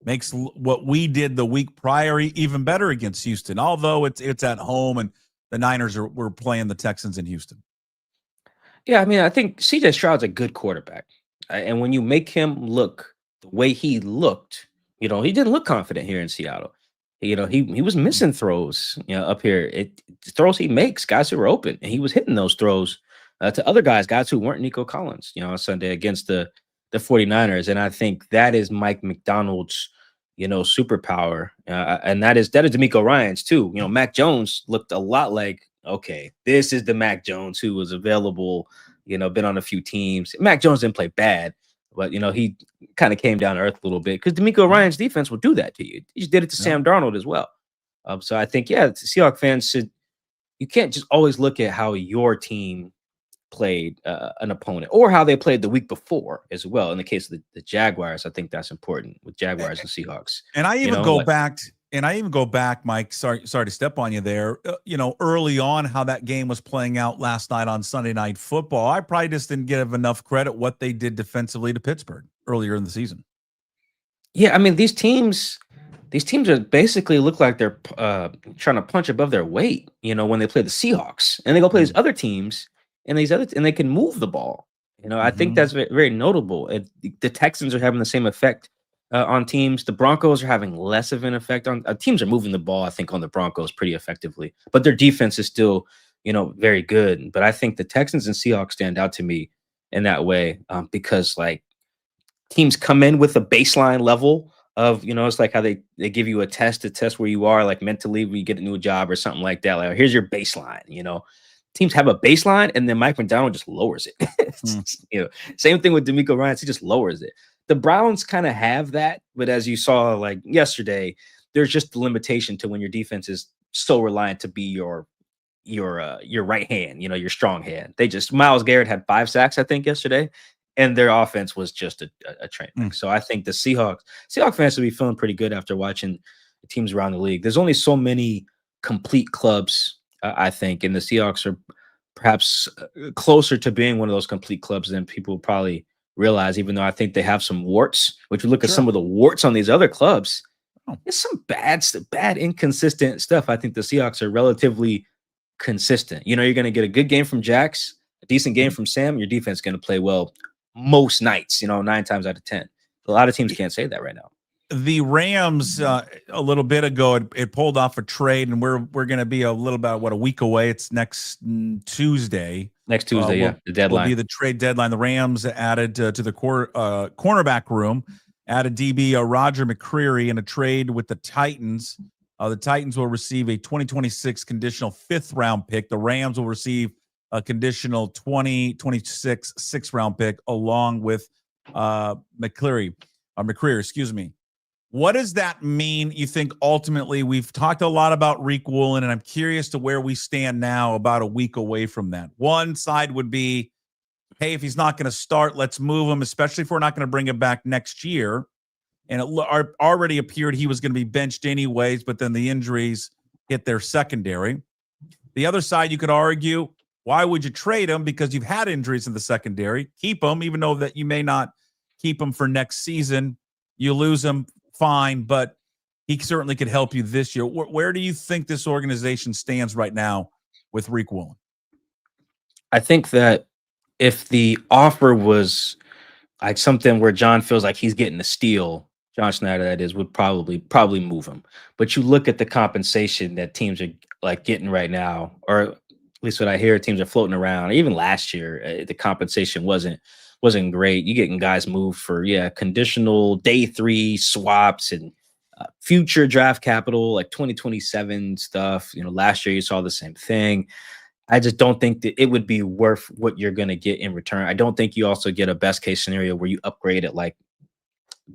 makes what we did the week prior even better against Houston, although it's at home and the Niners were playing the Texans in Houston? Yeah, I mean, I think CJ Stroud's a good quarterback. And when you make him look the way he looked, he didn't look confident here in Seattle. He was missing throws, up here. Throws he makes, guys who were open, and he was hitting those throws to other guys who weren't Nico Collins, on Sunday against the 49ers. And I think that is Mike McDonald's, superpower. And that is DeMeco Ryans too. Mac Jones looked a lot like, okay, this is the Mac Jones who was available, been on a few teams. Mac Jones didn't play bad, but, he kind of came down to earth a little bit because DeMeco Ryans' defense will do that to you. He just did it to Sam Darnold as well. So I think, Seahawks fans you can't just always look at how your team played an opponent or how they played the week before as well. In the case of the Jaguars, I think that's important with Jaguars and Seahawks. And I even go back, Mike, sorry to step on you there, early on how that game was playing out last night on Sunday Night Football. I probably just didn't give enough credit what they did defensively to Pittsburgh earlier in the season. Yeah, I mean, these teams are basically look like they're trying to punch above their weight, when they play the Seahawks. And they go play these other teams and they can move the ball. I think that's very, very notable. The Texans are having the same effect on teams. The Broncos are having less of an effect on teams are moving the ball, I think, on the Broncos pretty effectively, but their defense is still, very good. But I think the Texans and Seahawks stand out to me in that way because like teams come in with a baseline level of, it's like how they give you a test to test where you are like mentally when you get a new job or something like that. Like, here's your baseline, Teams have a baseline and then Mike McDonald just lowers it. Same thing with DeMeco Ryans. He just lowers it. The Browns kind of have that, but as you saw like yesterday, there's just the limitation to when your defense is so reliant to be your right hand, your strong hand. Myles Garrett had 5 sacks, I think, yesterday, and their offense was just a train wreck. So I think the Seahawks fans will be feeling pretty good after watching the teams around the league. There's only so many complete clubs, I think, and the Seahawks are perhaps closer to being one of those complete clubs than people probably realize, even though I think they have some warts. Which you look at some of the warts on these other clubs, it's some bad, inconsistent stuff. I think the Seahawks are relatively consistent. You're going to get a good game from Jax, a decent game from Sam. Your defense is going to play well most nights, 9 times out of 10. A lot of teams can't say that right now. The Rams a little bit ago, it pulled off a trade, and we're going to be a little about a week away. It's next Tuesday. Next Tuesday, the deadline will be the trade deadline. The Rams added to the cornerback room, added DB Roger McCreary in a trade with the Titans. The Titans will receive a 2026 conditional 5th round pick. The Rams will receive a conditional 2026 6th round pick along with McCreary. Excuse me. What does that mean, you think, ultimately? We've talked a lot about Riq Woolen, and I'm curious to where we stand now about a week away from that. One side would be, hey, if he's not going to start, let's move him, especially if we're not going to bring him back next year. And it already appeared he was going to be benched anyways, but then the injuries hit their secondary. The other side, you could argue, why would you trade him? Because you've had injuries in the secondary. Keep him, even though that you may not keep him for next season. You lose him, fine, but he certainly could help you this year. Where do you think this organization stands right now with Riq Woolen? I think that if the offer was like something where John feels like he's getting a steal, John Schneider, that is, would probably move him. But you look at the compensation that teams are like getting right now, or at least what I hear, teams are floating around. Even last year, the compensation wasn't great. You getting guys moved for conditional day 3 swaps and future draft capital, like 2027 stuff. Last year you saw the same thing. I just don't think that it would be worth what you're going to get in return. I don't think you also get a best case scenario where you upgrade it like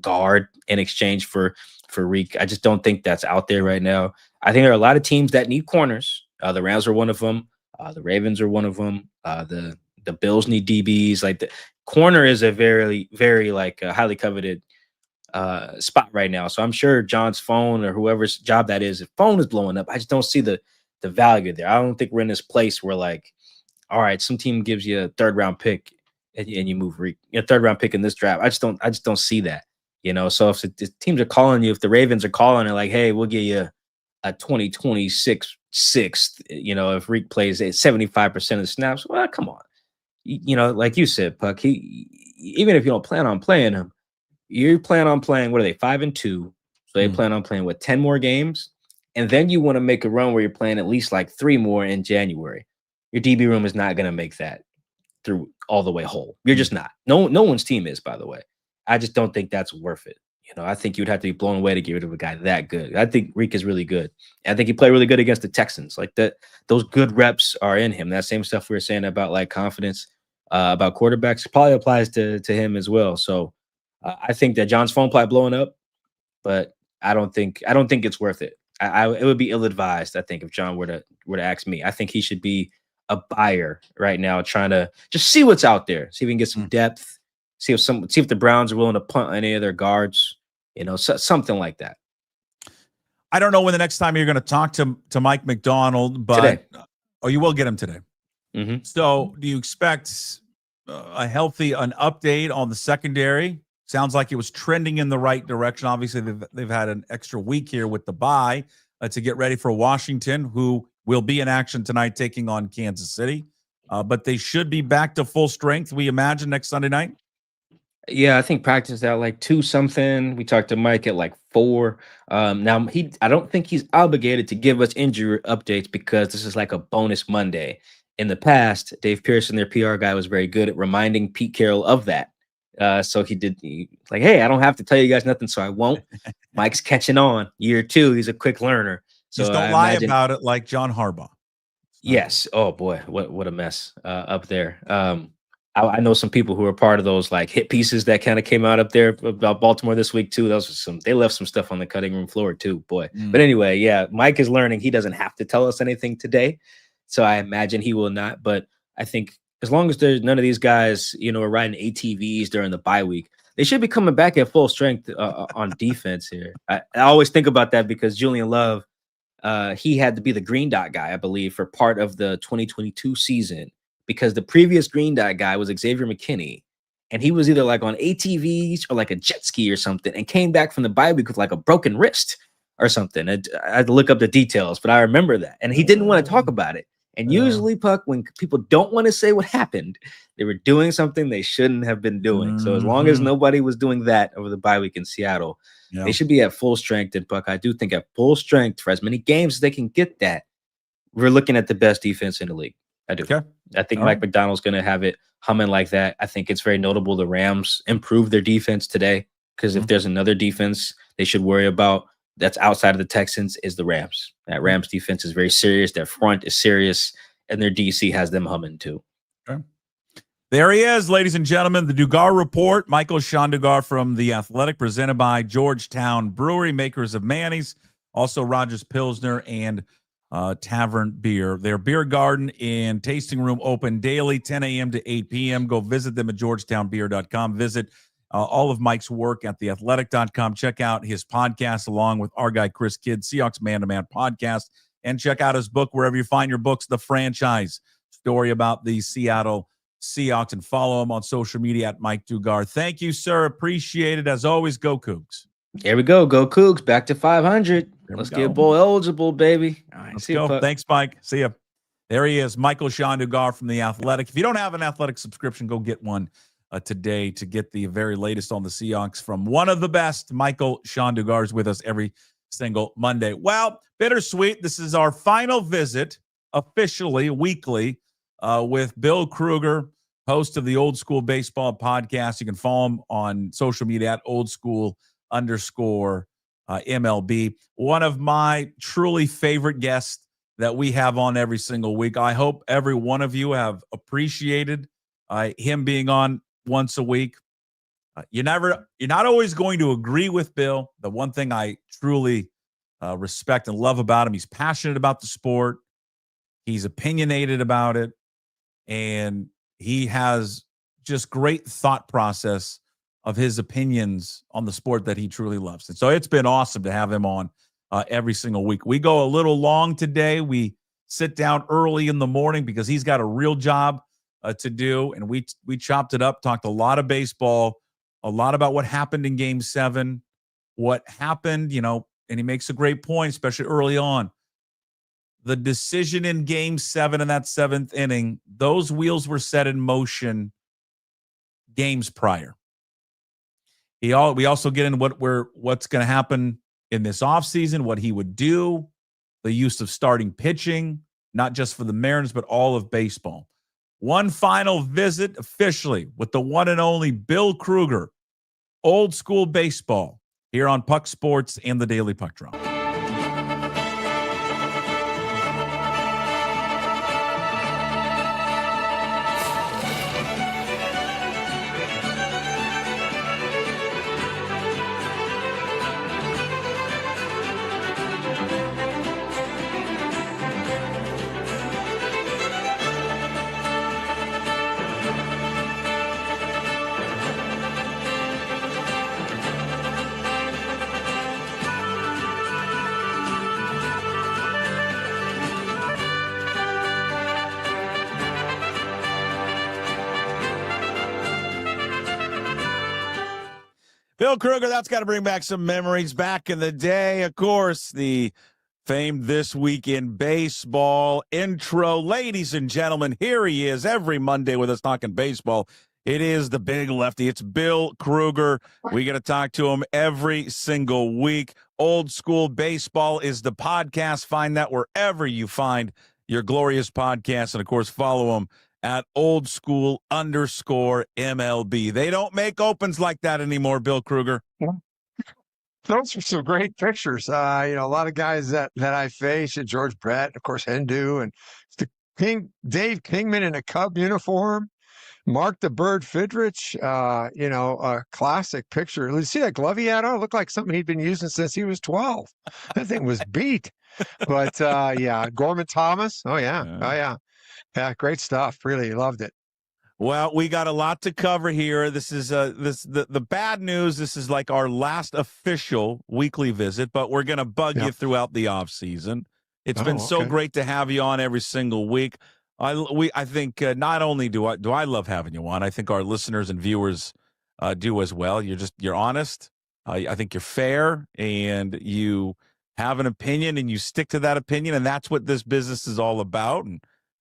guard in exchange for Riq. I just don't think that's out there right now. I think there are a lot of teams that need corners. The Rams are one of them. The Ravens are one of them. The Bills need DBs. Like the corner is a very, very highly coveted spot right now. So I'm sure John's phone or whoever's job that is, if phone is blowing up, I just don't see the value there. I don't think we're in this place where like all right, some team gives you a 3rd round pick and you move a 3rd round pick in this draft. I just don't see that, So if the teams are calling you, if the Ravens are calling it like, hey, we'll give you a 2026 6th, if Riq plays at 75% of the snaps, well, come on. Like you said, Puck, even if you don't plan on playing him, you plan on playing, what are they, 5-2? So they plan on playing, 10 more games? And then you want to make a run where you're playing at least like 3 more in January. Your DB room is not going to make that through all the way whole. You're just not. No one's team is, by the way. I just don't think that's worth it. I think you'd have to be blown away to get rid of a guy that good. I think Riq is really good. I think he played really good against the Texans. Like those good reps are in him. That same stuff we were saying about like confidence about quarterbacks probably applies to him as well. So I think that John's phone probably blowing up, but I don't think it's worth it. It would be ill-advised, I think, if John were to ask me. I think he should be a buyer right now, trying to just see what's out there, see if we can get some depth, see if the Browns are willing to punt any of their guards, something like that. I don't know when the next time you're going to talk to Mike McDonald, but today. Oh, you will get him today. Mm-hmm. So do you expect an update on the secondary? Sounds like it was trending in the right direction. Obviously, they've had an extra week here with the bye to get ready for Washington, who will be in action tonight taking on Kansas City. But they should be back to full strength, we imagine, next Sunday night. Yeah, I think practice at like 2 something. We talked to Mike at like 4. Now I don't think he's obligated to give us injury updates because this is like a bonus Monday. In the past, Dave Pearson, their PR guy, was very good at reminding Pete Carroll of that. So he like, hey, I don't have to tell you guys nothing, so I won't. Mike's catching on. Year 2, he's a quick learner. So just don't lie about it like John Harbaugh. Yes. Oh boy, what a mess up there. I know some people who are part of those like hit pieces that kind of came out up there about Baltimore this week too. They left some stuff on the cutting room floor too, boy. But anyway, yeah, Mike is learning. He doesn't have to tell us anything today, so I imagine he will not. But I think as long as there's none of these guys, are riding ATVs during the bye week, they should be coming back at full strength on defense here. I always think about that because Julian Love, he had to be the green dot guy, I believe, for part of the 2022 season. Because the previous green dot guy was Xavier McKinney, and he was either like on ATVs or like a jet ski or something, and came back from the bye week with like a broken wrist or something. I had to look up the details, but I remember that. And he didn't want to talk about it. And usually, Puck, when people don't want to say what happened, they were doing something they shouldn't have been doing. So as long as nobody was doing that over the bye week in Seattle, they should be at full strength. And Puck, I do think at full strength for as many games as they can get that, we're looking at the best defense in the league. I do. Okay. I think Mike McDonald's going to have it humming like that. I think it's very notable the Rams improved their defense today because if there's another defense they should worry about that's outside of the Texans is the Rams. That Rams defense is very serious. Their front is serious, and their DC has them humming too. Okay. There he is, ladies and gentlemen, the Dugar Report. Michael-Shawn Dugar from The Athletic, presented by Georgetown Brewery, makers of Manny's, also Rogers Pilsner and Tavern Beer. Their beer garden and tasting room open daily, 10 a.m. to 8 p.m. Go visit them at georgetownbeer.com. Visit all of Mike's work at theathletic.com. Check out his podcast along with our guy Chris Kidd, Seahawks Man to Man podcast, and check out his book wherever you find your books, The Franchise, story about the Seattle Seahawks, and follow him on social media at Mike Dugar. Thank you, sir. Appreciate it. As always, go Cougs. Here we go. Go Cougs. Back to 500. Let's get bowl eligible, baby. All right, let's go. Thanks, Mike. See ya. There he is, Michael-Shawn Dugar from The Athletic. If you don't have an Athletic subscription, go get one today to get the very latest on the Seahawks from one of the best. Michael-Shawn Dugar is with us every single Monday. Well, bittersweet. This is our final visit, officially, weekly, with Bill Krueger, host of the Old School Baseball podcast. You can follow him on social media at @oldschool_MLB. One of my truly favorite guests that we have on every single week. I hope every one of you have appreciated him being on once a week. You're not always going to agree with Bill. The one thing I truly respect and love about him, he's passionate about the sport. He's opinionated about it. And he has just great thought process of his opinions on the sport that he truly loves. And so it's been awesome to have him on every single week. We go a little long today. We sit down early in the morning because he's got a real job to do. And we chopped it up, talked a lot of baseball, a lot about what happened in Game 7, what happened, and he makes a great point, especially early on. The decision in Game 7 in that 7th inning, those wheels were set in motion games prior. We also get into what's going to happen in this offseason, what he would do, the use of starting pitching, not just for the Mariners, but all of baseball. One final visit officially with the one and only Bill Krueger, Old School Baseball, here on Puck Sports and the Daily Puck Drop. Bill Krueger, that's got to bring back some memories back in the day. Of course, the famed This Week in Baseball intro. Ladies and gentlemen, here he is every Monday with us talking baseball. It is the big lefty. It's Bill Krueger. We got to talk to him every single week. Old School Baseball is the podcast. Find that wherever you find your glorious podcast. And, of course, follow him at _MLB. They don't make opens like that anymore, Bill Krueger. Those are some great pictures. A lot of guys that I faced, George Brett, of course, Hindu, and Dave Kingman in a Cub uniform, Mark the Bird Fidrich, a classic picture. You see that glove he had on? It looked like something he'd been using since he was 12. That thing was beat. But, Gorman Thomas. Oh, yeah. Yeah, great stuff. Really loved it. Well, we got a lot to cover here. This is the bad news. This is like our last official weekly visit, but we're going to bug you throughout the off season. It's been so great to have you on every single week. I think not only do I love having you on, I think our listeners and viewers do as well. You're honest. I think you're fair, and you have an opinion, and you stick to that opinion, and that's what this business is all about.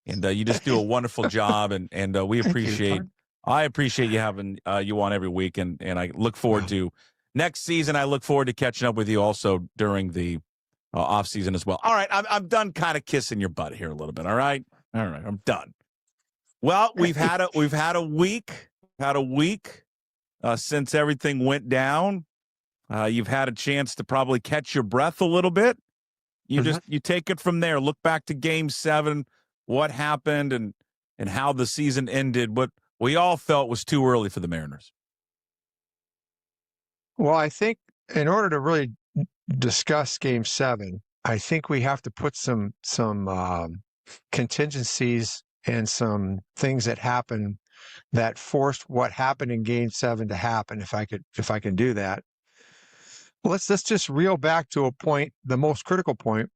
And you just do a wonderful job, and we appreciate. I appreciate you having you on every week, and I look forward to next season. I look forward to catching up with you also during the off season as well. All right, I'm done kind of kissing your butt here a little bit. All right, I'm done. Well, we've had a week since everything went down. You've had a chance to probably catch your breath a little bit. You take it from there. Look back to Game 7. What happened and how the season ended, what we all felt was too early for the Mariners. Well, I think in order to really discuss Game 7, I think we have to put some contingencies and some things that happened that forced what happened in Game 7 to happen. If I can do that, let's just reel back to a point, the most critical point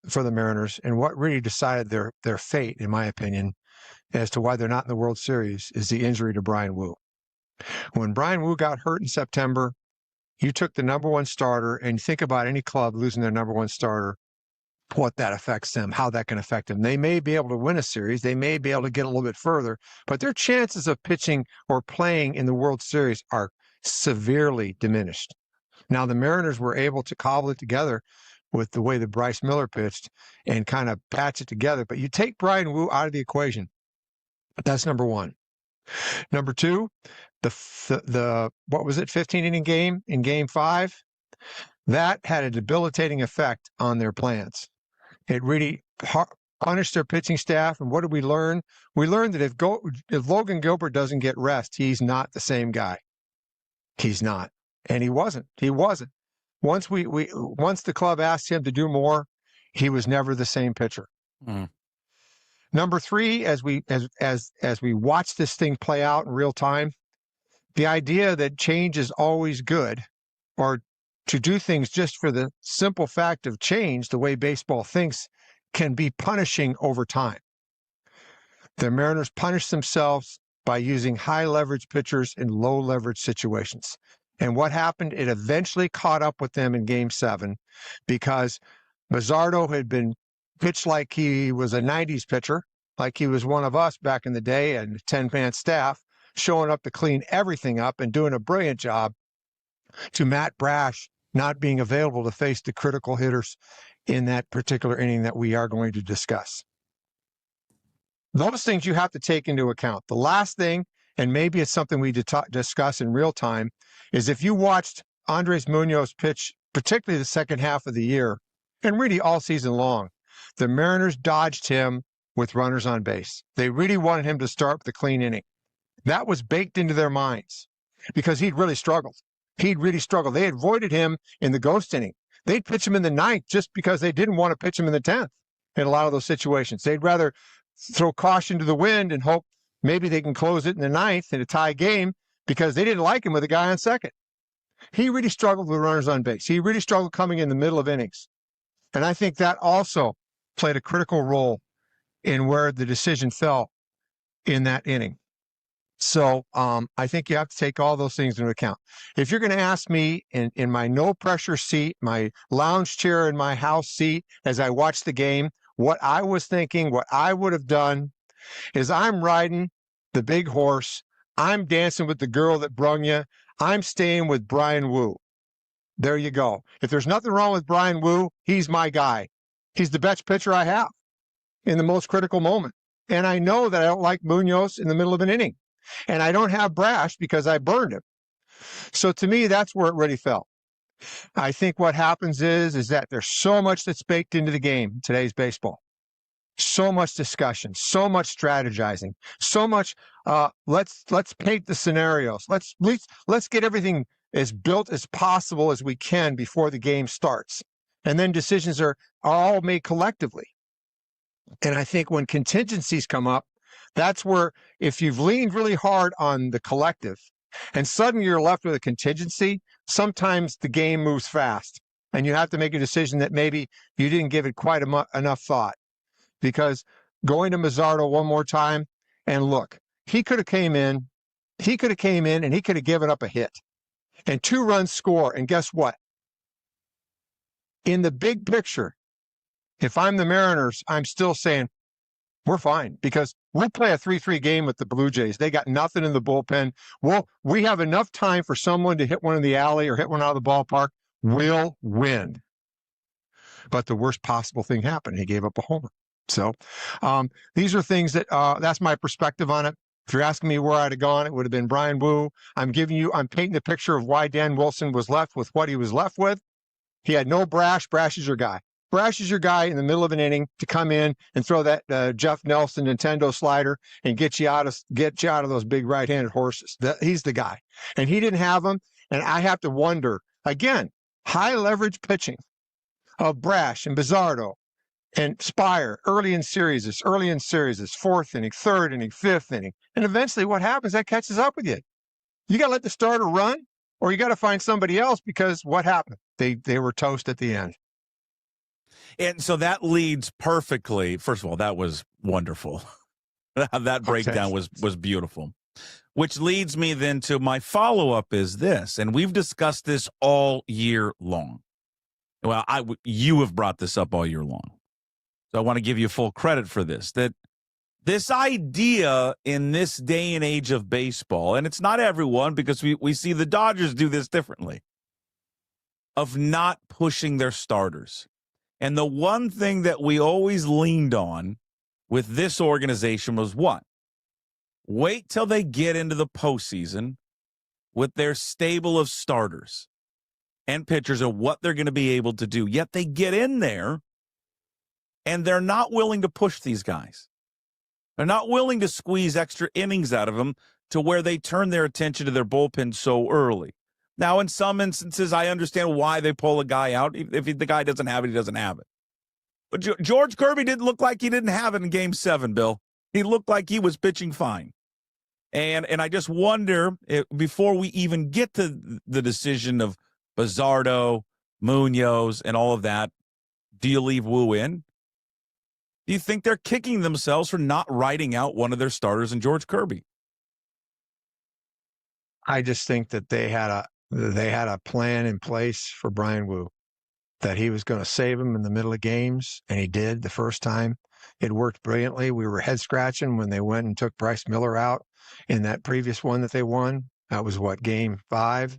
for the Mariners, and what really decided their fate, in my opinion, as to why they're not in the World Series, is the injury to Brian Wu. When Brian Wu got hurt in September, you took the number one starter, and think about any club losing their number one starter, what that affects them, how that can affect them. They may be able to win a series, they may be able to get a little bit further, but their chances of pitching or playing in the World Series are severely diminished. Now, the Mariners were able to cobble it together with the way that Bryce Miller pitched and kind of patch it together. But you take Brian Wu out of the equation. That's number one. Number two, the what was it, 15-inning game in Game 5? That had a debilitating effect on their plans. It really punished their pitching staff. And what did we learn? We learned that if Logan Gilbert doesn't get rest, he's not the same guy. He's not. And he wasn't. Once the club asked him to do more, he was never the same pitcher. Mm. Number three, as we watch this thing play out in real time, the idea that change is always good, or to do things just for the simple fact of change, the way baseball thinks, can be punishing over time. The Mariners punished themselves by using high leverage pitchers in low leverage situations. And what happened? It eventually caught up with them in Game 7 because Bizzardo had been pitched like he was a 90s pitcher, like he was one of us back in the day and 10-man staff, showing up to clean everything up and doing a brilliant job, to Matt Brash not being available to face the critical hitters in that particular inning that we are going to discuss. Those things you have to take into account. The last thing, and maybe it's something we discuss in real time, is if you watched Andres Munoz pitch, particularly the second half of the year, and really all season long, the Mariners dodged him with runners on base. They really wanted him to start with a clean inning. That was baked into their minds because he'd really struggled. He'd really struggled. They avoided him in the ghost inning. They'd pitch him in the 9th just because they didn't want to pitch him in the 10th in a lot of those situations. They'd rather throw caution to the wind and hope maybe they can close it in the 9th in a tie game because they didn't like him with a guy on second. He really struggled with runners on base. He really struggled coming in the middle of innings. And I think that also played a critical role in where the decision fell in that inning. So I think you have to take all those things into account. If you're going to ask me in my no-pressure seat, my lounge chair in my house seat as I watch the game, what I was thinking, what I would have done is I'm riding the big horse. I'm dancing with the girl that brung you. I'm staying with Brian Wu. There you go. If there's nothing wrong with Brian Wu, he's my guy. He's the best pitcher I have in the most critical moment. And I know that I don't like Munoz in the middle of an inning. And I don't have Brash because I burned him. So to me, that's where it really fell. I think what happens is that there's so much that's baked into the game in today's baseball. So much discussion, so much strategizing, so much let's paint the scenarios. Let's get everything as built as possible as we can before the game starts. And then decisions are all made collectively. And I think when contingencies come up, that's where if you've leaned really hard on the collective and suddenly you're left with a contingency, sometimes the game moves fast and you have to make a decision that maybe you didn't give it quite enough thought. Because going to Bizzardo one more time, and look, he could have came in and he could have given up a hit and 2 runs score. And guess what? In the big picture, if I'm the Mariners, I'm still saying we're fine because we'll play a 3-3 game with the Blue Jays. They got nothing in the bullpen. Well, we have enough time for someone to hit one in the alley or hit one out of the ballpark. We'll win. But the worst possible thing happened. He gave up a homer. So these are things that that's my perspective on it. If you're asking me where I'd have gone, it would have been Brian Wu. I'm painting the picture of why Dan Wilson was left with what he was left with. He had no Brash. Brash is your guy. Brash is your guy in the middle of an inning to come in and throw that Jeff Nelson Nintendo slider and get you out of those big right-handed horses. He's the guy. And he didn't have them. And I have to wonder, again, high leverage pitching of Brash and Bizzardo and Spire early in series, 4th inning, 3rd inning, 5th inning. And eventually what happens, that catches up with you. You got to let the starter run or you got to find somebody else because what happened? They were toast at the end. And so that leads perfectly. First of all, that was wonderful. That breakdown was beautiful. Which leads me then to my follow-up is this, and we've discussed this all year long. Well, you have brought this up all year long. So I want to give you full credit for this, that this idea in this day and age of baseball, and it's not everyone because we see the Dodgers do this differently, of not pushing their starters. And the one thing that we always leaned on with this organization was what? Wait till they get into the postseason with their stable of starters and pitchers and what they're going to be able to do. Yet they get in there and they're not willing to push these guys. They're not willing to squeeze extra innings out of them to where they turn their attention to their bullpen so early. Now, in some instances, I understand why they pull a guy out. If the guy doesn't have it, he doesn't have it. But George Kirby didn't look like he didn't have it in Game 7, Bill. He looked like he was pitching fine. And I just wonder, before we even get to the decision of Bizzardo, Munoz, and all of that, do you leave Wu in? Do you think they're kicking themselves for not writing out one of their starters in George Kirby? I just think that they had a plan in place for Brian Wu, that he was going to save him in the middle of games, and he did the first time. It worked brilliantly. We were head scratching when they went and took Bryce Miller out in that previous one that they won. That was game 5,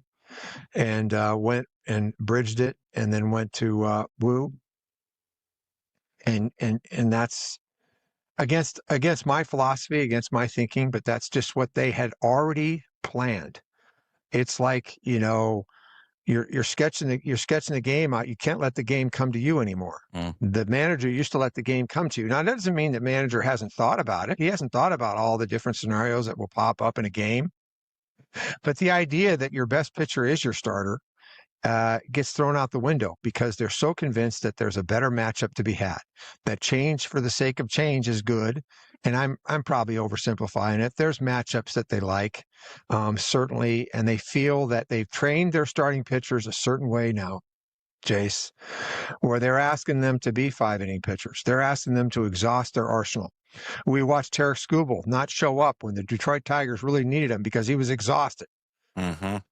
and went and bridged it, and then went to Wu, and that's against my philosophy, against my thinking, but that's just what they had already planned. It's like, you're sketching the game out. You can't let the game come to you anymore. The manager used to let the game come to you. Now, that doesn't mean the manager hasn't thought about it. He hasn't thought about all the different scenarios that will pop up in a game. But the idea that your best pitcher is your starter gets thrown out the window because they're so convinced that there's a better matchup to be had. That change for the sake of change is good, and I'm probably oversimplifying it. There's matchups that they like, certainly, and they feel that they've trained their starting pitchers a certain way now, Jace, where they're asking them to be 5-inning pitchers. They're asking them to exhaust their arsenal. We watched Tarek Skubal not show up when the Detroit Tigers really needed him because he was exhausted.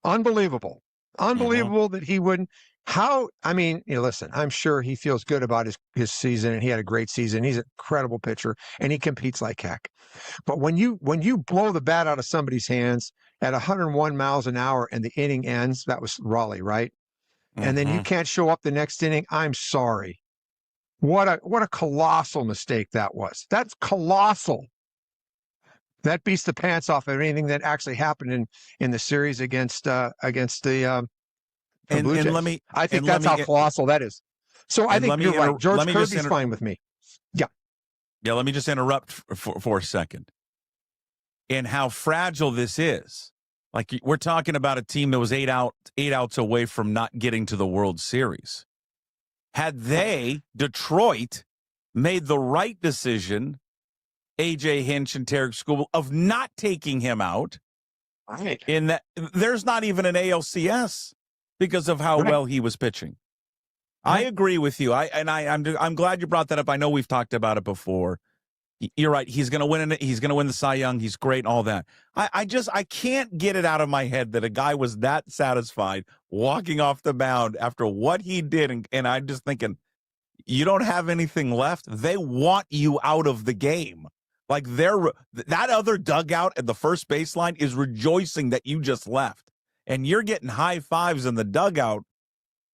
Unbelievable. Unbelievable that he wouldn't. Listen, I'm sure he feels good about his season, and he had a great season. He's an incredible pitcher, and he competes like heck. But when you blow the bat out of somebody's hands at 101 miles an hour and the inning ends, that was Raleigh, right? And then you can't show up the next inning, I'm sorry. What a colossal mistake that was. That's colossal. That beats the pants off of anything that actually happened in the series against the Blue Jays. I think that's how colossal that is. So I think you're right. George Kirby's fine with me. Yeah. Yeah, let me just interrupt for a second. And how fragile this is. Like, we're talking about a team that was 8 outs away from not getting to the World Series. Had Detroit, made the right decision, A.J. Hinch and Tarek Skubal, of not taking him out, right, in that there's not even an ALCS because of how well he was pitching. I agree with you. I'm glad you brought that up. I know we've talked about it before. You're right. He's going to win. He's going to win the Cy Young. He's great and all that. I can't get it out of my head that a guy was that satisfied walking off the mound after what he did. And I'm just thinking, you don't have anything left. They want you out of the game. Like, that other dugout at the first baseline is rejoicing that you just left. And you're getting high fives in the dugout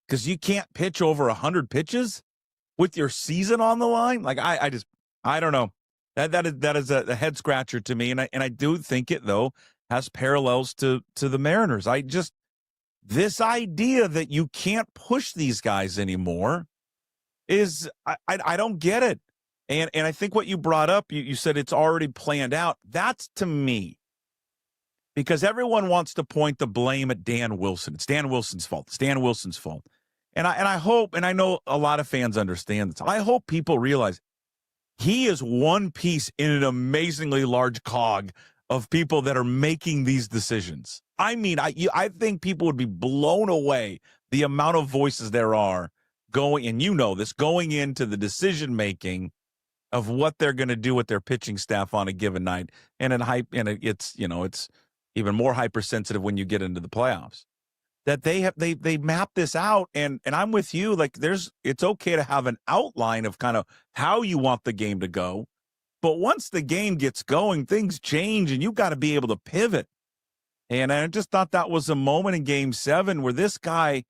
because you can't pitch over 100 pitches with your season on the line. Like, I don't know. That is a head scratcher to me, and I do think it, though, has parallels to the Mariners. This idea that you can't push these guys anymore is I don't get it. And I think what you brought up, you said it's already planned out. That's, to me, because everyone wants to point the blame at Dan Wilson. It's Dan Wilson's fault. It's Dan Wilson's fault. And I hope, and I know a lot of fans understand this, I hope people realize he is one piece in an amazingly large cog of people that are making these decisions. I mean, I think people would be blown away the amount of voices there are going, and you know this, going into the decision-making of what they're going to do with their pitching staff on a given night. And it's even more hypersensitive when you get into the playoffs. That they map this out, and I'm with you. Like, it's okay to have an outline of kind of how you want the game to go, but once the game gets going, things change, and you've got to be able to pivot. And I just thought that was a moment in Game 7 where this guy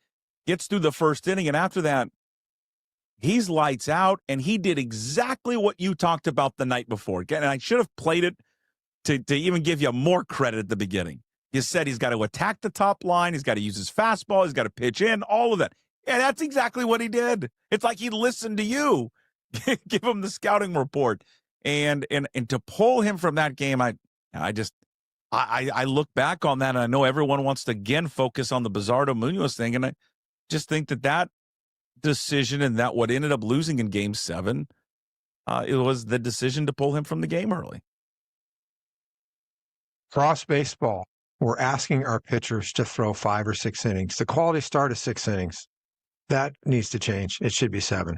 gets through the first inning, and after that, he's lights out, and he did exactly what you talked about the night before. Again, and I should have played it to even give you more credit at the beginning. You said he's got to attack the top line. He's got to use his fastball. He's got to pitch in, all of that. And that's exactly what he did. It's like he listened to you, give him the scouting report. And to pull him from that game, I look back on that, and I know everyone wants to again focus on the Bizardo Munoz thing. And I just think that decision and that what ended up losing in Game 7, it was the decision to pull him from the game early. Cross baseball. We're asking our pitchers to throw 5 or 6 innings. The quality start is 6 innings. That needs to change. It should be 7.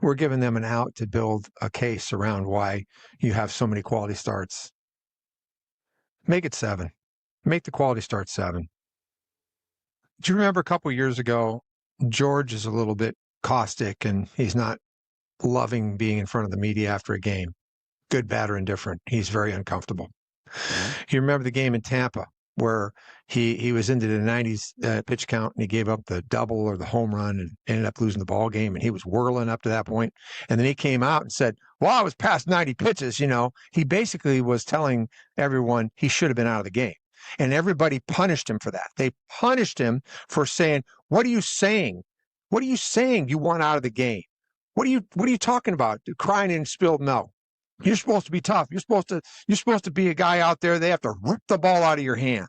We're giving them an out to build a case around why you have so many quality starts. Make it 7. Make the quality start 7. Do you remember a couple years ago, George is a little bit caustic and he's not loving being in front of the media after a game, good, bad, or indifferent. He's very uncomfortable. You remember the game in Tampa where he was into the 90s pitch count and he gave up the double or the home run and ended up losing the ball game, and he was whirling up to that point. And then he came out and said, well, I was past 90 pitches. He basically was telling everyone he should have been out of the game. And everybody punished him for that. They punished him for saying, what are you saying? What are you saying? You want out of the game? What are you talking about? Crying in spilled milk. You're supposed to be tough. You're supposed to be a guy out there. They have to rip the ball out of your hand.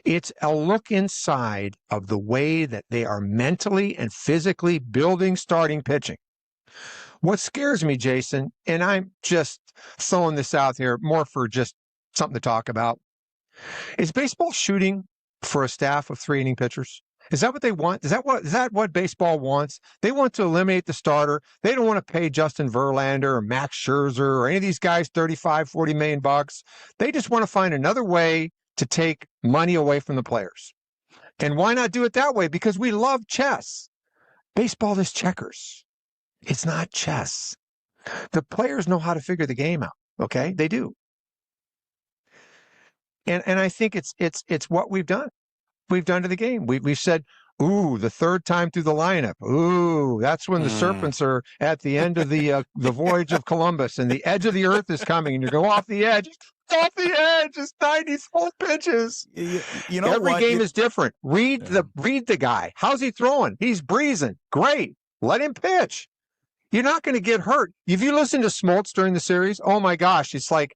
It's a look inside of the way that they are mentally and physically building starting pitching. What scares me, Jason, and I'm just throwing this out here more for just something to talk about, is baseball shooting for a staff of 3-inning pitchers? Is that what they want? Is that what baseball wants? They want to eliminate the starter. They don't want to pay Justin Verlander or Max Scherzer or any of these guys $35-40 million bucks. They just want to find another way to take money away from the players. And why not do it that way? Because we love chess. Baseball is checkers. It's not chess. The players know how to figure the game out. Okay, they do. And I think it's what we've done. We've done to the game. We've said, ooh, the third time through the lineup. Ooh, that's when the serpents are at the end of the voyage of Columbus and the edge of the earth is coming and you go off the edge. Off the edge. It's 90 full pitches. You know Every what? game is different. Read the guy. How's he throwing? He's breezing. Great. Let him pitch. You're not going to get hurt. If you listen to Smoltz during the series, oh my gosh, it's like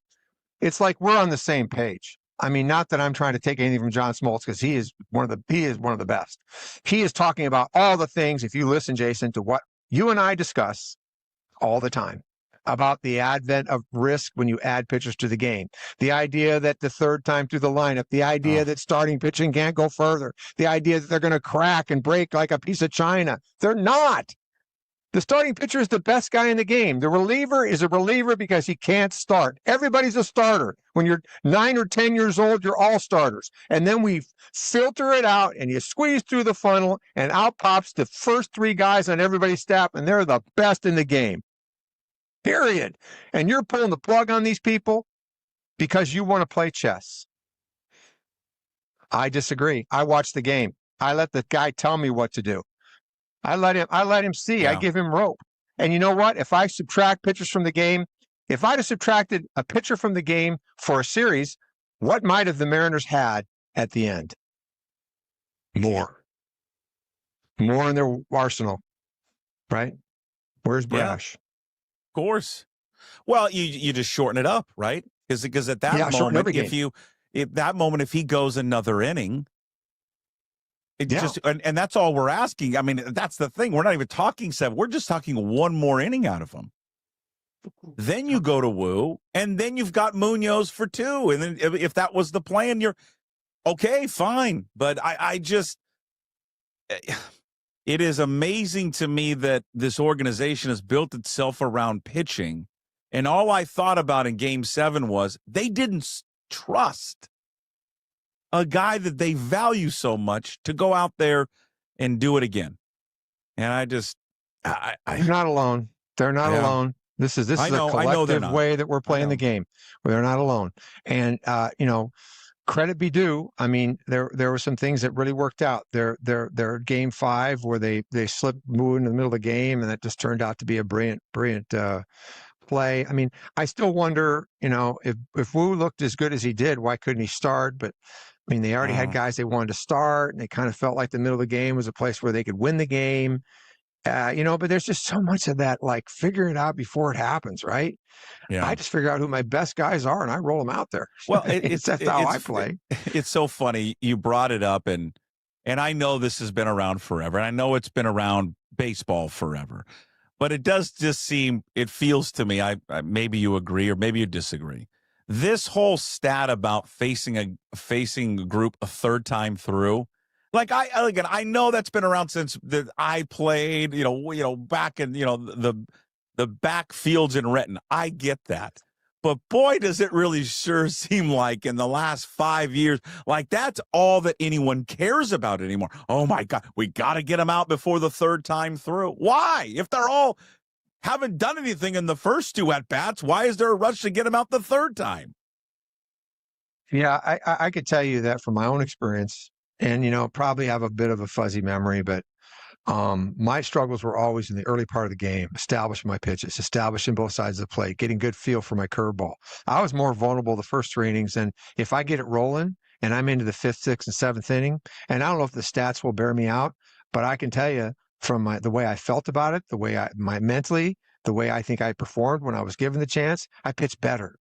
we're on the same page. I mean, not that I'm trying to take anything from John Smoltz, because he is one of the best. He is talking about all the things, if you listen, Jason, to what you and I discuss all the time about the advent of risk when you add pitchers to the game. The idea that the third time through the lineup, the idea that starting pitching can't go further, the idea that they're going to crack and break like a piece of china. They're not. The starting pitcher is the best guy in the game. The reliever is a reliever because he can't start. Everybody's a starter. When you're 9 or 10 years old, you're all starters. And then we filter it out and you squeeze through the funnel and out pops the first 3 guys on everybody's staff, and they're the best in the game. Period. And you're pulling the plug on these people because you want to play chess. I disagree. I watch the game. I let the guy tell me what to do. I let him see. Yeah. I give him rope. And you know what? If I subtract pitchers from the game, if I'd have subtracted a pitcher from the game for a series, what might have the Mariners had at the end? More in their arsenal, right? Where's Brash? Of course. Well, you just shorten it up, right? Because at that moment, if he goes another inning, and that's all we're asking. I mean, that's the thing. We're not even talking 7. We're just talking one more inning out of him. Then you go to Woo, and then you've got Munoz for 2. And then if that was the plan, you're okay, fine. But I just, it is amazing to me that this organization has built itself around pitching. And all I thought about in Game 7 was they didn't trust a guy that they value so much to go out there and do it again. And I just, They're not alone. They're not alone. This is a collective way that we're playing the game. They're not alone. And credit be due. I mean, there were some things that really worked out. Their Game 5 where they slipped Woo in the middle of the game, and that just turned out to be a brilliant play. I mean, I still wonder, if Woo looked as good as he did, why couldn't he start? But I mean, they already had guys they wanted to start, and they kind of felt like the middle of the game was a place where they could win the game. But there's just so much of that, like, figure it out before it happens, right? Yeah. I just figure out who my best guys are, and I roll them out there. Well, that's how I play. It's so funny. You brought it up, and I know this has been around forever, and I know it's been around baseball forever. But it does just seem, it feels to me, I maybe you agree or maybe you disagree. This whole stat about facing a group a third time through, Like I know that's been around since I played, back in, the backfields in Renton. I get that. But boy, does it really sure seem like in the last 5 years, like that's all that anyone cares about anymore. Oh my God, we got to get them out before the third time through. Why? If they're all haven't done anything in the first two at-bats, why is there a rush to get them out the third time? Yeah, I could tell you that from my own experience, and probably have a bit of a fuzzy memory, but my struggles were always in the early part of the game, establishing my pitches, establishing both sides of the plate, getting good feel for my curveball. I was more vulnerable the first 3 innings, and if I get it rolling and I'm into the 5th, 6th, and 7th inning, and I don't know if the stats will bear me out, but I can tell you from the way I felt about it, the way mentally, the way I think I performed when I was given the chance, I pitched better.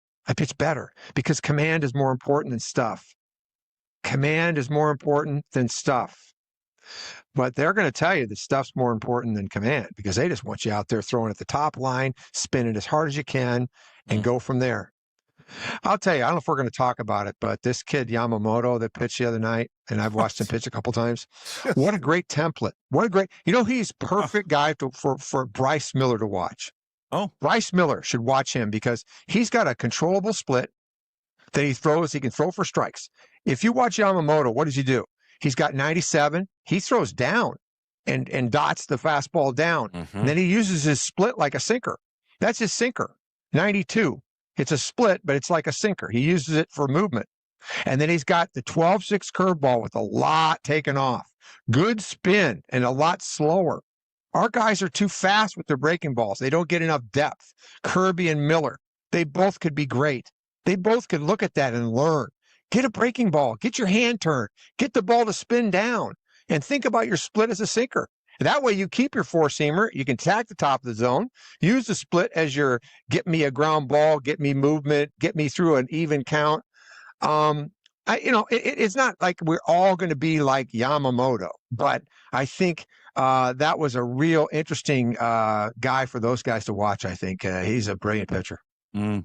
Because command is more important than stuff. Command is more important than stuff. But they're going to tell you that stuff's more important than command because they just want you out there throwing at the top line, spin it as hard as you can, and go from there. I'll tell you, I don't know if we're going to talk about it, but this kid Yamamoto that pitched the other night, and I've watched him pitch a couple times. What a great template. He's perfect guy for Bryce Miller to watch. Oh, Bryce Miller should watch him because he's got a controllable split that he throws. He can throw for strikes. If you watch Yamamoto, what does he do? He's got 97. He throws down and dots the fastball down. Mm-hmm. And then he uses his split like a sinker. That's his sinker. 92. It's a split, but it's like a sinker. He uses it for movement. And then he's got the 12-6 curveball with a lot taken off. Good spin and a lot slower. Our guys are too fast with their breaking balls. They don't get enough depth. Kirby and Miller, they both could be great. They both could look at that and learn. Get a breaking ball. Get your hand turned. Get the ball to spin down. And think about your split as a sinker. That way you keep your four-seamer. You can attack the top of the zone. Use the split as your get me a ground ball, get me movement, get me through an even count. It's not like we're all going to be like Yamamoto, but I think that was a real interesting guy for those guys to watch. I think he's a brilliant pitcher. Mm.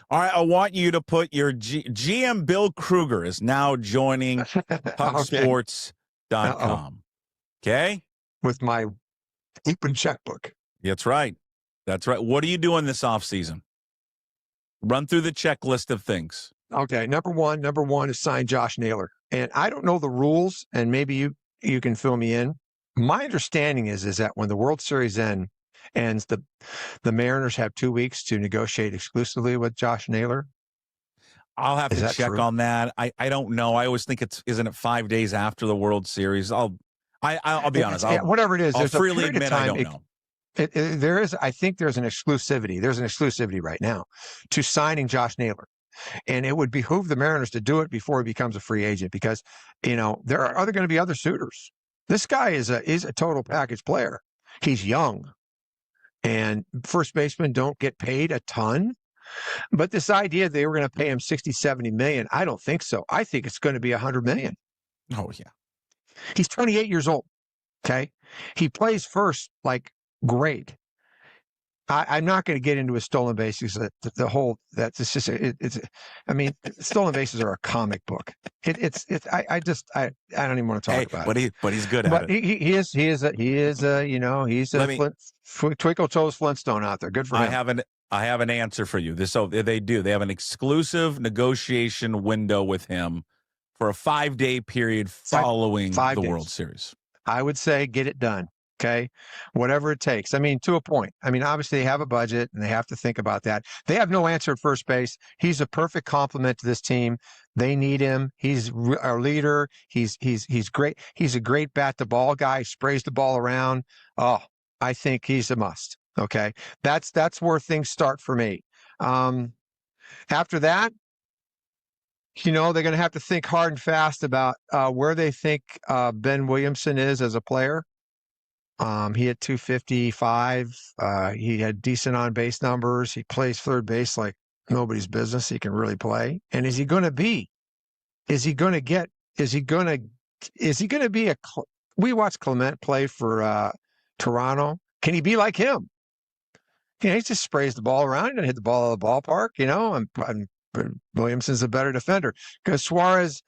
All right, I want you to put your GM Bill Krueger is now joining pucksports.com. Okay? With my open checkbook. That's right. What are you doing this offseason? Run through the checklist of things. Okay, number one is sign Josh Naylor. And I don't know the rules, and maybe you can fill me in. My understanding is that when the World Series ends, the Mariners have 2 weeks to negotiate exclusively with Josh Naylor. I'll have to check true? on that. I don't know. I always think isn't it 5 days after the World Series? I'll be honest. Whatever it is, I'll freely admit I don't know. I think there's an exclusivity. There's an exclusivity right now to signing Josh Naylor. And it would behoove the Mariners to do it before he becomes a free agent because, there are going to be other suitors. This guy is a total package player. He's young. And first basemen don't get paid a ton. But this idea they were going to pay him 60, 70 million, I don't think so. I think it's going to be 100 million. Oh, yeah. He's 28 years old. Okay. He plays first like great. I'm not going to get into his stolen bases. Stolen bases are a comic book. I don't even want to talk about it. But he's good at it. He's a Twinkle Toes Flintstone out there. Good for him. I have an answer for you. They have an exclusive negotiation window with him for a 5-day period following the World Series. I would say get it done. Okay. Whatever it takes. To a point. Obviously they have a budget and they have to think about that. They have no answer at first base. He's a perfect complement to this team. They need him. He's our leader. He's great. He's a great bat to ball guy. He sprays the ball around. Oh, I think he's a must. Okay. That's where things start for me. After that, they're going to have to think hard and fast about where they think Ben Williamson is as a player. He had 255. He had decent on base numbers. He plays third base like nobody's business. He can really play. And is he going to be? We watched Clement play for Toronto. Can he be like him? He just sprays the ball around and hit the ball out of the ballpark, and Williamson's a better defender because Suarez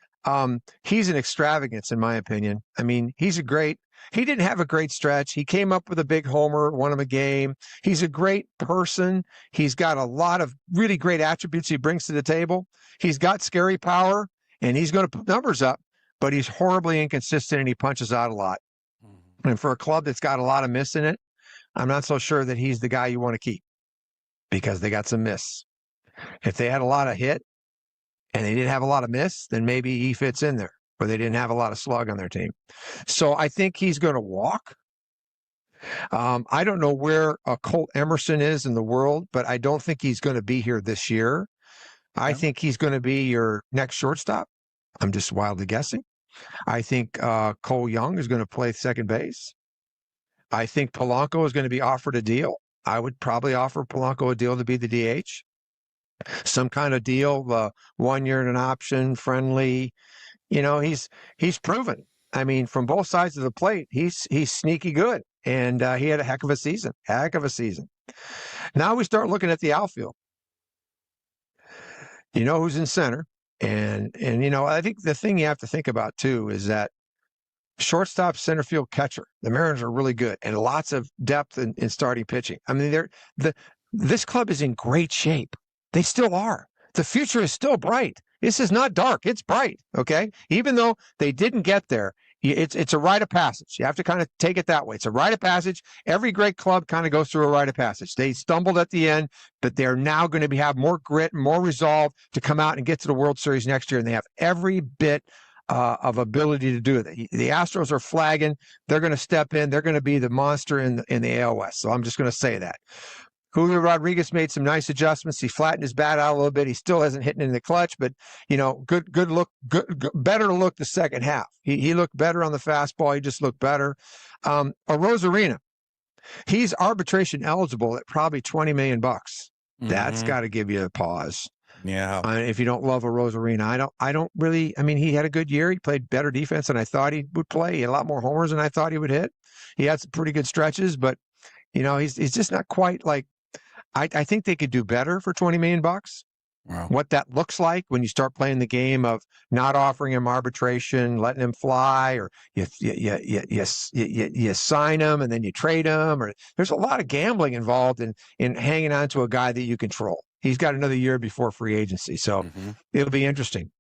He's an extravagance, in my opinion. I mean, he didn't have a great stretch. He came up with a big homer, won him a game. He's a great person. He's got a lot of really great attributes he brings to the table. He's got scary power, and he's going to put numbers up, but he's horribly inconsistent, and he punches out a lot. And for a club that's got a lot of miss in it, I'm not so sure that he's the guy you want to keep because they got some miss. If they had a lot of hit and they didn't have a lot of miss, then maybe he fits in there, or they didn't have a lot of slug on their team. So I think he's going to walk. I don't know where Colt Emerson is in the world, but I don't think he's going to be here this year. I think he's going to be your next shortstop. I'm just wildly guessing. I think Cole Young is going to play second base. I think Polanco is going to be offered a deal. I would probably offer Polanco a deal to be the DH. Some kind of deal, 1 year and an option, friendly. You know, he's proven. I mean, from both sides of the plate, he's sneaky good, and he had a heck of a season. Now we start looking at the outfield. You know who's in center, and you know, I think the thing you have to think about too is that shortstop, center field, catcher. The Mariners are really good, and lots of depth in starting pitching. I mean, this club is in great shape. They still are. The future is still bright. This is not dark. It's bright. Okay. Even though they didn't get there, it's a rite of passage. You have to kind of take it that way. It's a rite of passage. Every great club kind of goes through a rite of passage. They stumbled at the end, but they're now going to have more grit and more resolve to come out and get to the World Series next year. And they have every bit of ability to do it. The Astros are flagging. They're going to step in. They're going to be the monster in the AL West. So I'm just going to say that. Julio Rodriguez made some nice adjustments. He flattened his bat out a little bit. He still hasn't hit it in the clutch, but you know, good look, better look the second half. He looked better on the fastball. He just looked better. Rosarina, he's arbitration eligible at probably $20 million. That's got to give you a pause. Yeah. If you don't love a Rosarina, I don't really. I mean, he had a good year. He played better defense than I thought he would play. He had a lot more homers than I thought he would hit. He had some pretty good stretches, but you know, he's just not quite like. I think they could do better for $20 million. Wow. What that looks like when you start playing the game of not offering him arbitration, letting him fly, or you sign him and then you trade him, or there's a lot of gambling involved in hanging on to a guy that you control. He's got another year before free agency, so it'll be interesting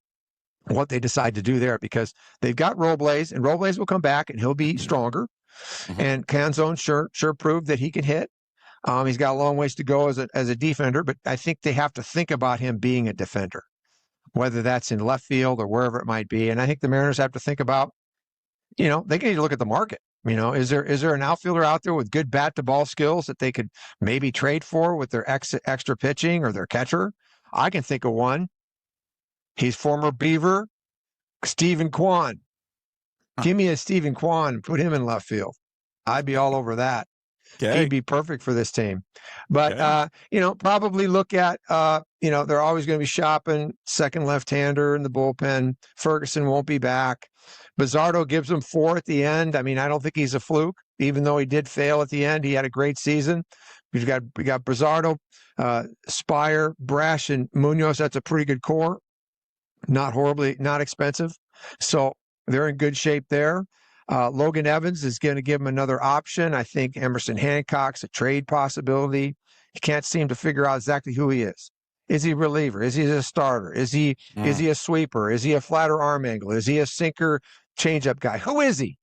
what they decide to do there because they've got Robles, and Robles will come back and he'll be stronger. And Canzone sure proved that he can hit. He's got a long ways to go as a defender, but I think they have to think about him being a defender, whether that's in left field or wherever it might be. And I think the Mariners have to think about, you know, they need to look at the market. You know, is there an outfielder out there with good bat to ball skills that they could maybe trade for with their extra pitching or their catcher? I can think of one. He's former Beaver, Stephen Kwan. Give me a Stephen Kwan and put him in left field. I'd be all over that. Okay. He'd be perfect for this team. But, you know, probably look at, you know, they're always going to be shopping second left-hander in the bullpen. Ferguson won't be back. Bizzardo gives them 4 at the end. I mean, I don't think he's a fluke, even though he did fail at the end. He had a great season. We got Bizzardo, Spire, Brash, and Munoz. That's a pretty good core. Not expensive. So they're in good shape there. Logan Evans is going to give him another option. I think Emerson Hancock's a trade possibility. He can't seem to figure out exactly who he is. Is he a reliever? Is he a starter? Is he a sweeper? Is he a flatter arm angle? Is he a sinker changeup guy? Who is he?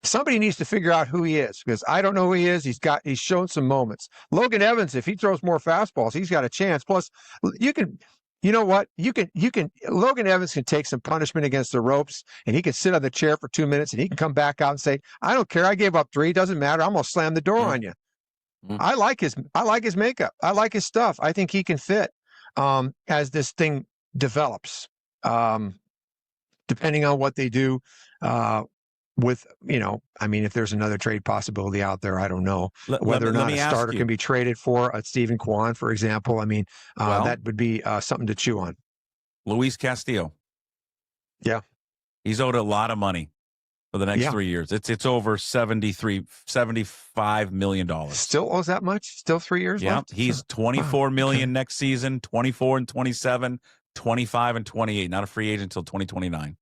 Somebody needs to figure out who he is because I don't know who he is. He's shown some moments. Logan Evans, if he throws more fastballs, he's got a chance. Plus, you know what? Logan Evans can take some punishment against the ropes and he can sit on the chair for 2 minutes and he can come back out and say, I don't care. I gave up 3. Doesn't matter. I'm going to slam the door on you. I like his makeup. I like his stuff. I think he can fit as this thing develops, depending on what they do with, you know, I mean, if there's another trade possibility out there, I don't know whether or not a starter can be traded for a Stephen Kwan, for example. I mean, that would be something to chew on. Luis Castillo. Yeah. He's owed a lot of money for the next 3 years. It's over $75 million. Still owes that much? Still 3 years left? He's $24 million next season, 24 and 27, 25 and 28. Not a free agent until 2029.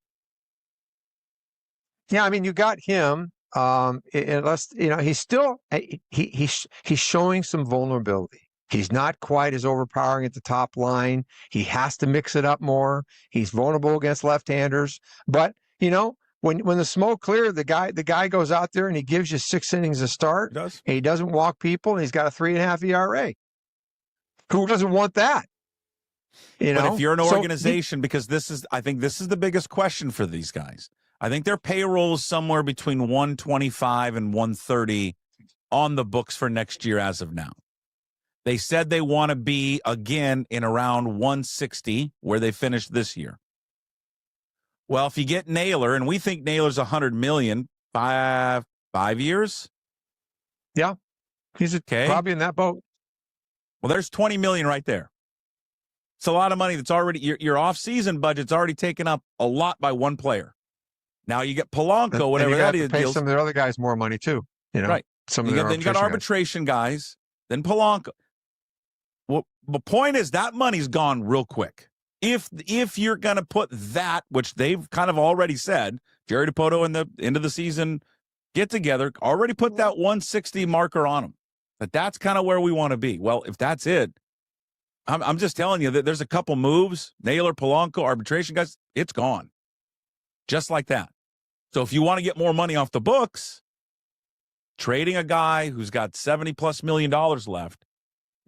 Yeah, I mean, you got him. Unless he's still he's showing some vulnerability. He's not quite as overpowering at the top line. He has to mix it up more. He's vulnerable against left-handers. But when the smoke cleared, the guy goes out there and he gives you 6 innings to start. He does. And he doesn't walk people, and he's got a 3.5 ERA. Who doesn't want that? But if you're an organization, because I think this is the biggest question for these guys. I think their payroll is somewhere between 125 and 130 on the books for next year as of now. They said they want to be, again, in around 160, where they finished this year. Well, if you get Naylor, and we think Naylor's $100 million, 5 years? Yeah. He's probably in that boat. Well, there's $20 million right there. It's a lot of money that's already, your off-season budget's already taken up a lot by one player. Now you get Polanco, whatever that is. Pay some of the other guys more money too. Right. Some of then you got arbitration guys, then Polanco. Well, the point is that money's gone real quick. If you're going to put that, which they've kind of already said, Jerry DiPoto in the end of the season get together, already put that 160 marker on them. That's kind of where we want to be. Well, if that's it, I'm just telling you that there's a couple moves, Naylor, Polanco, arbitration guys, it's gone. Just like that. So if you want to get more money off the books, trading a guy who's got $70+ million left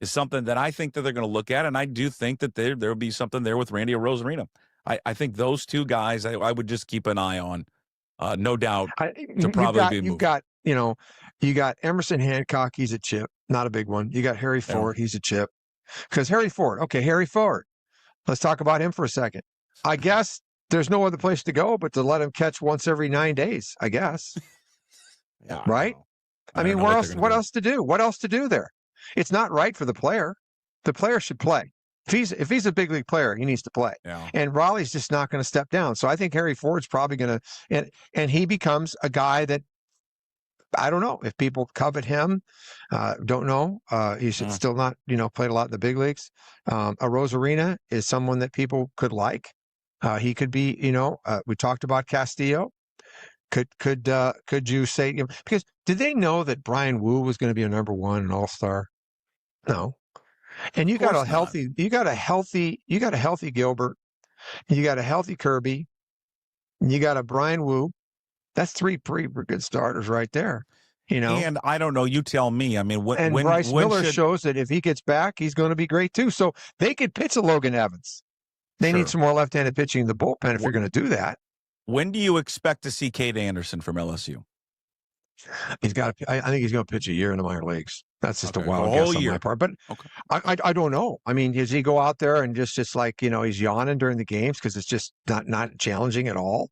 is something that I think that they're going to look at, and I do think that there'll be something there with Randy Arozarena. I think those two guys I would just keep an eye on, no doubt, to probably be moved. You got Emerson Hancock, he's a chip, not a big one. You got Harry Ford, he's a chip. Because Harry Ford, let's talk about him for a second. I guess there's no other place to go but to let him catch once every 9 days, I guess. Yeah, right? I mean, what else to do? What else to do there? It's not right for the player. The player should play. If he's a big league player, he needs to play. Yeah. And Raleigh's just not going to step down. So I think Harry Ford's probably going to, and he becomes a guy that, I don't know if people covet him. Don't know. He's still not, played a lot in the big leagues. Arozarena is someone that people could like. He could be, we talked about Castillo. Could you say, because did they know that Brian Wu was going to be a number 1 and All-Star? No. And you got a healthy Gilbert, you got a healthy Kirby, you got a Brian Wu. That's 3 pretty good starters right there. And I don't know. You tell me. I mean, when Bryce Miller shows that if he gets back, he's going to be great too. So they could pitch a Logan Evans. They need some more left-handed pitching in the bullpen if you're going to do that. When do you expect to see Cade Anderson from LSU? I think he's going to pitch a year in the minor leagues. That's just a wild guess on my part. But I don't know. I mean, does he go out there and just like, he's yawning during the games because it's just not challenging at all?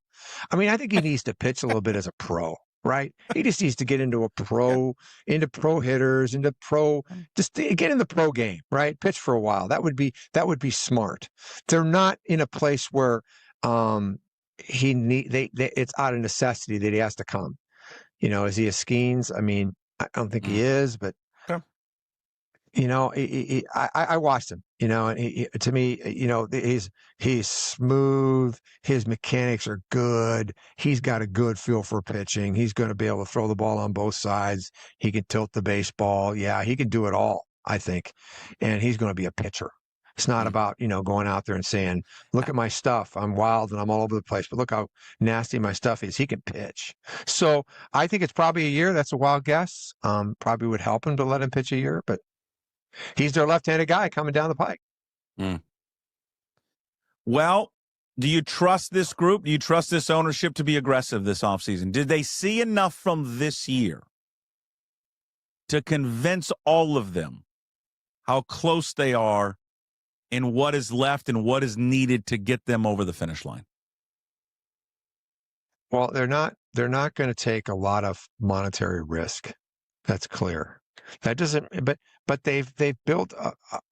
I mean, I think he needs to pitch a little bit as a pro, right? He just needs to get into into pro hitters, just get in the pro game, right? Pitch for a while. That would be smart. They're not in a place where it's out of necessity that he has to come. Is he a Skeens? I mean, I don't think he is, but I watched him, and to me, he's smooth. His mechanics are good. He's got a good feel for pitching. He's going to be able to throw the ball on both sides. He can tilt the baseball. Yeah, he can do it all, I think. And he's going to be a pitcher. It's not about, going out there and saying, look at my stuff. I'm wild and I'm all over the place, but look how nasty my stuff is. He can pitch. So I think it's probably a year. That's a wild guess. Probably would help him to let him pitch a year, but he's their left-handed guy coming down the pike. Well, do you trust this group? Do you trust this ownership to be aggressive this offseason? Did they see enough from this year to convince all of them how close they are and what is left and what is needed to get them over the finish line? Well, they're not going to take a lot of monetary risk. That's clear. That doesn't, but they've built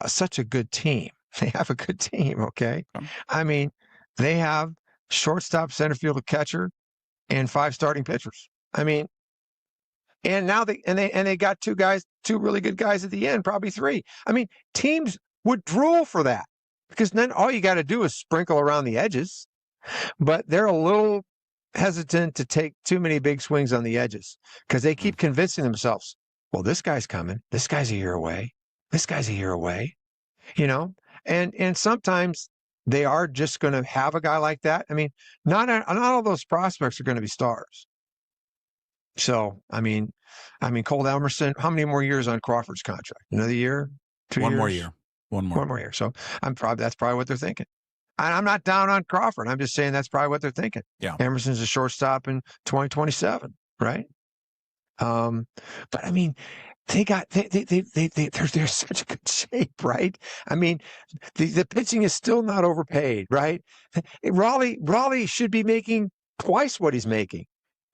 such a good team. They have a good team. Okay. I mean, they have shortstop, center field, catcher, and 5 starting pitchers. I mean, and now they got 2 really good guys at the end, probably 3. I mean, teams would drool for that because then all you got to do is sprinkle around the edges, but they're a little hesitant to take too many big swings on the edges because they keep convincing themselves, well, this guy's coming. This guy's a year away. This guy's a year away, and sometimes they are just going to have a guy like that. I mean, not all those prospects are going to be stars. So, I mean, Cole Emerson, how many more years on Crawford's contract? Another year? 2 years? One more year. One more year. So that's probably what they're thinking. I'm not down on Crawford. I'm just saying that's probably what they're thinking. Yeah. Emerson's a shortstop in 2027, right? But I mean, they're such a good shape, right? I mean, the pitching is still not overpaid, right? Raleigh should be making twice what he's making,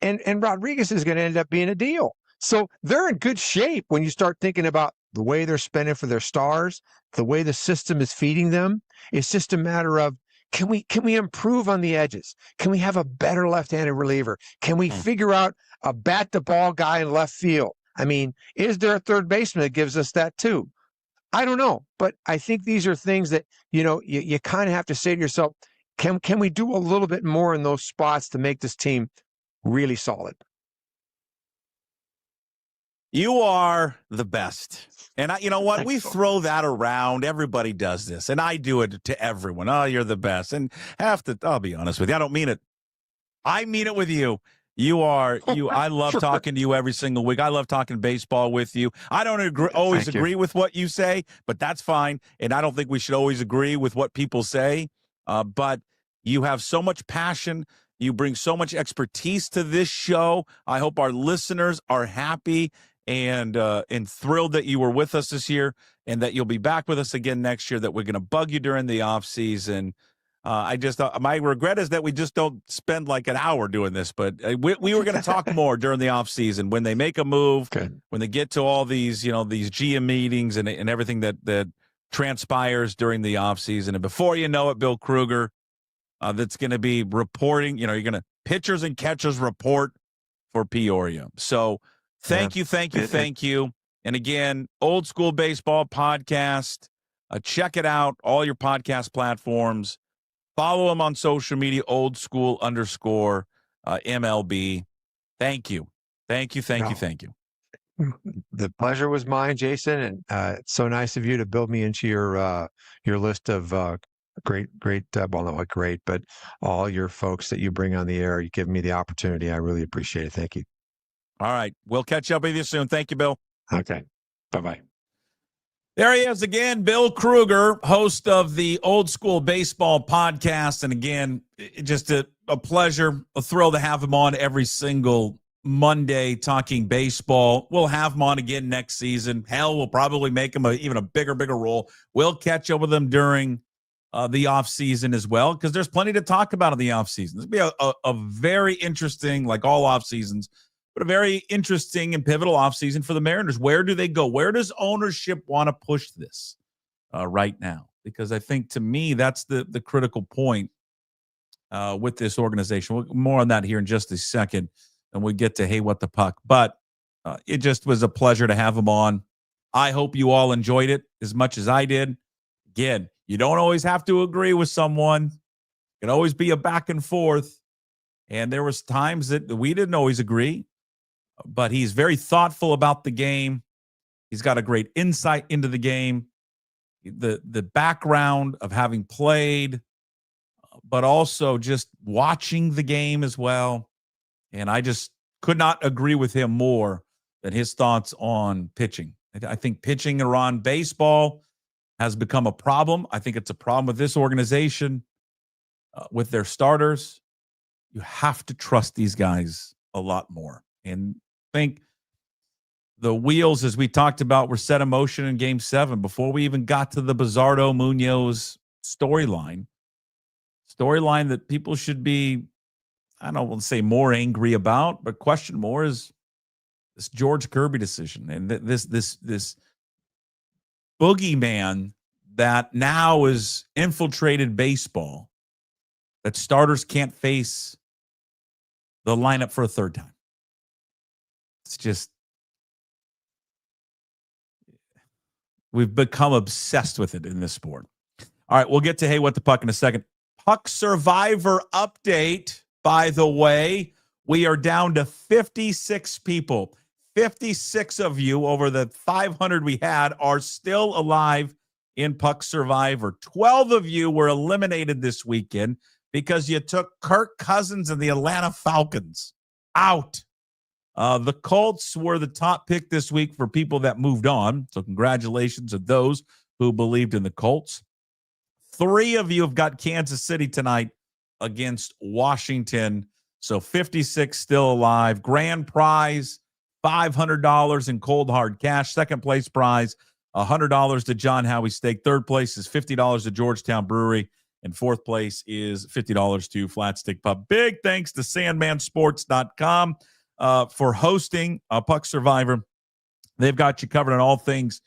and Rodriguez is going to end up being a deal. So they're in good shape when you start thinking about the way they're spending for their stars, the way the system is feeding them. It's just a matter of, can we improve on the edges? Can we have a better left-handed reliever? Can we figure out a bat-the-ball guy in left field? I mean, is there a third baseman that gives us that too? I don't know, but I think these are things that, you kind of have to say to yourself, can we do a little bit more in those spots to make this team really solid? You are the best. And you know what? We throw that around. Everybody does this. And I do it to everyone. Oh, you're the best. And I'll be honest with you, I don't mean it. I mean it with you. I love talking to you every single week. I love talking baseball with you. I don't always agree with what you say, but that's fine. And I don't think we should always agree with what people say. But you have so much passion. You bring so much expertise to this show. I hope our listeners are happy and thrilled that you were with us this year and that you'll be back with us again next year, that we're going to bug you during the off season. My regret is that we just don't spend like an hour doing this, but we were going to talk more during the off season when they make a move, when they get to all these, these GM meetings and everything that transpires during the off season. And before you know it, Bill Krueger, that's going to be reporting, you're going to pitchers and catchers report for Peoria. So thank you. And again, Old School Baseball Podcast. Check it out, all your podcast platforms. Follow them on social media, old__MLB. Thank you. Thank you. The pleasure was mine, Jason. And it's so nice of you to build me into your list of great, well, not great, but all your folks that you bring on the air. You give me the opportunity. I really appreciate it. Thank you. All right. We'll catch up with you soon. Thank you, Bill. Okay. Bye-bye. There he is again, Bill Krueger, host of the Old School Baseball Podcast. And again, just a pleasure, a thrill to have him on every single Monday talking baseball. We'll have him on again next season. Hell, we'll probably make him even a bigger role. We'll catch up with him during the off season as well, because there's plenty to talk about in the off season. This will be a very interesting, like all off seasons, but a very interesting and pivotal offseason for the Mariners. Where do they go? Where does ownership want to push this right now? Because I think, to me, that's the critical point with this organization. More on that here in just a second, and we'll get to Hey, What the Puck. But it just was a pleasure to have him on. I hope you all enjoyed it as much as I did. Again, you don't always have to agree with someone. It can always be a back and forth. And there was times that we didn't always agree. But he's very thoughtful about the game. He's got a great insight into the game, the background of having played, but also just watching the game as well. And I just could not agree with him more than his thoughts on pitching. I think pitching around baseball has become a problem. I think it's a problem with this organization, with their starters. You have to trust these guys a lot more. And I think the wheels, as we talked about, were set in motion in Game 7 before we even got to the Bizardo-Munoz storyline that people should be, I don't want to say more angry about, but question more is this George Kirby decision and this boogeyman that now is infiltrated baseball, that starters can't face the lineup for a third time. It's just, we've become obsessed with it in this sport. All right, we'll get to Hey, What the Puck in a second. Puck Survivor update. by the way. We are down to 56 people. 56 of you over the 500 we had are still alive in Puck Survivor. 12 of you were eliminated this weekend because you took Kirk Cousins and the Atlanta Falcons out. The Colts were the top pick this week for people that moved on. So congratulations to those who believed in the Colts. 3 of you have got Kansas City tonight against Washington. So 56 still alive. Grand prize, $500 in cold hard cash. Second place prize, $100 to John Howie Steak. Third place is $50 to Georgetown Brewery. And fourth place is $50 to Flat Stick Pub. Big thanks to SandmanSports.com for hosting Puck Survivor. They've got you covered on all things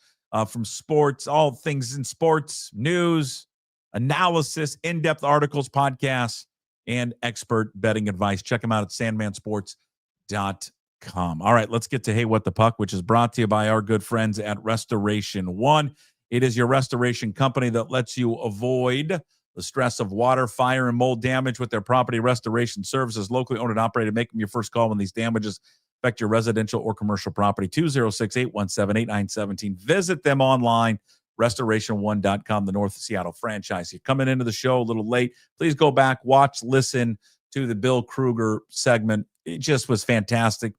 from sports, all things in sports, news, analysis, in-depth articles, podcasts, and expert betting advice. Check them out at SandmanSports.com. All right, let's get to Hey, What the Puck, which is brought to you by our good friends at Restoration One. It is your restoration company that lets you avoid the stress of water, fire, and mold damage with their property restoration services. Locally owned and operated. Make them your first call when these damages affect your residential or commercial property. 206-817-8917. Visit them online, restoration1.com, the North Seattle franchise. You're coming into the show a little late. Please go back, watch, listen to the Bill Krueger segment. It just was fantastic.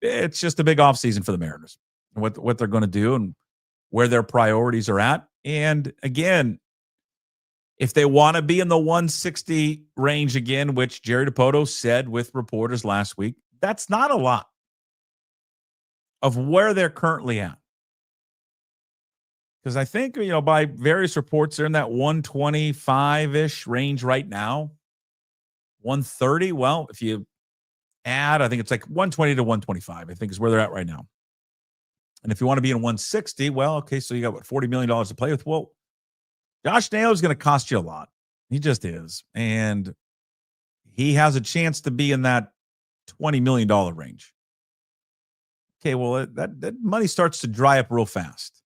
It's just a big offseason for the Mariners and what they're going to do and where their priorities are at. And again, if they want to be in the 160 range again, which Jerry DiPoto said with reporters last week, that's not a lot of where they're currently at. Because I think, by various reports, they're in that 125-ish range right now. 130, well, if you add, I think it's like 120 to 125, I think is where they're at right now. And if you want to be in 160, well, okay, so you got, $40 million to play with? Well, Josh Naylor is going to cost you a lot. He just is. And he has a chance to be in that $20 million range. Okay, well, that money starts to dry up real fast.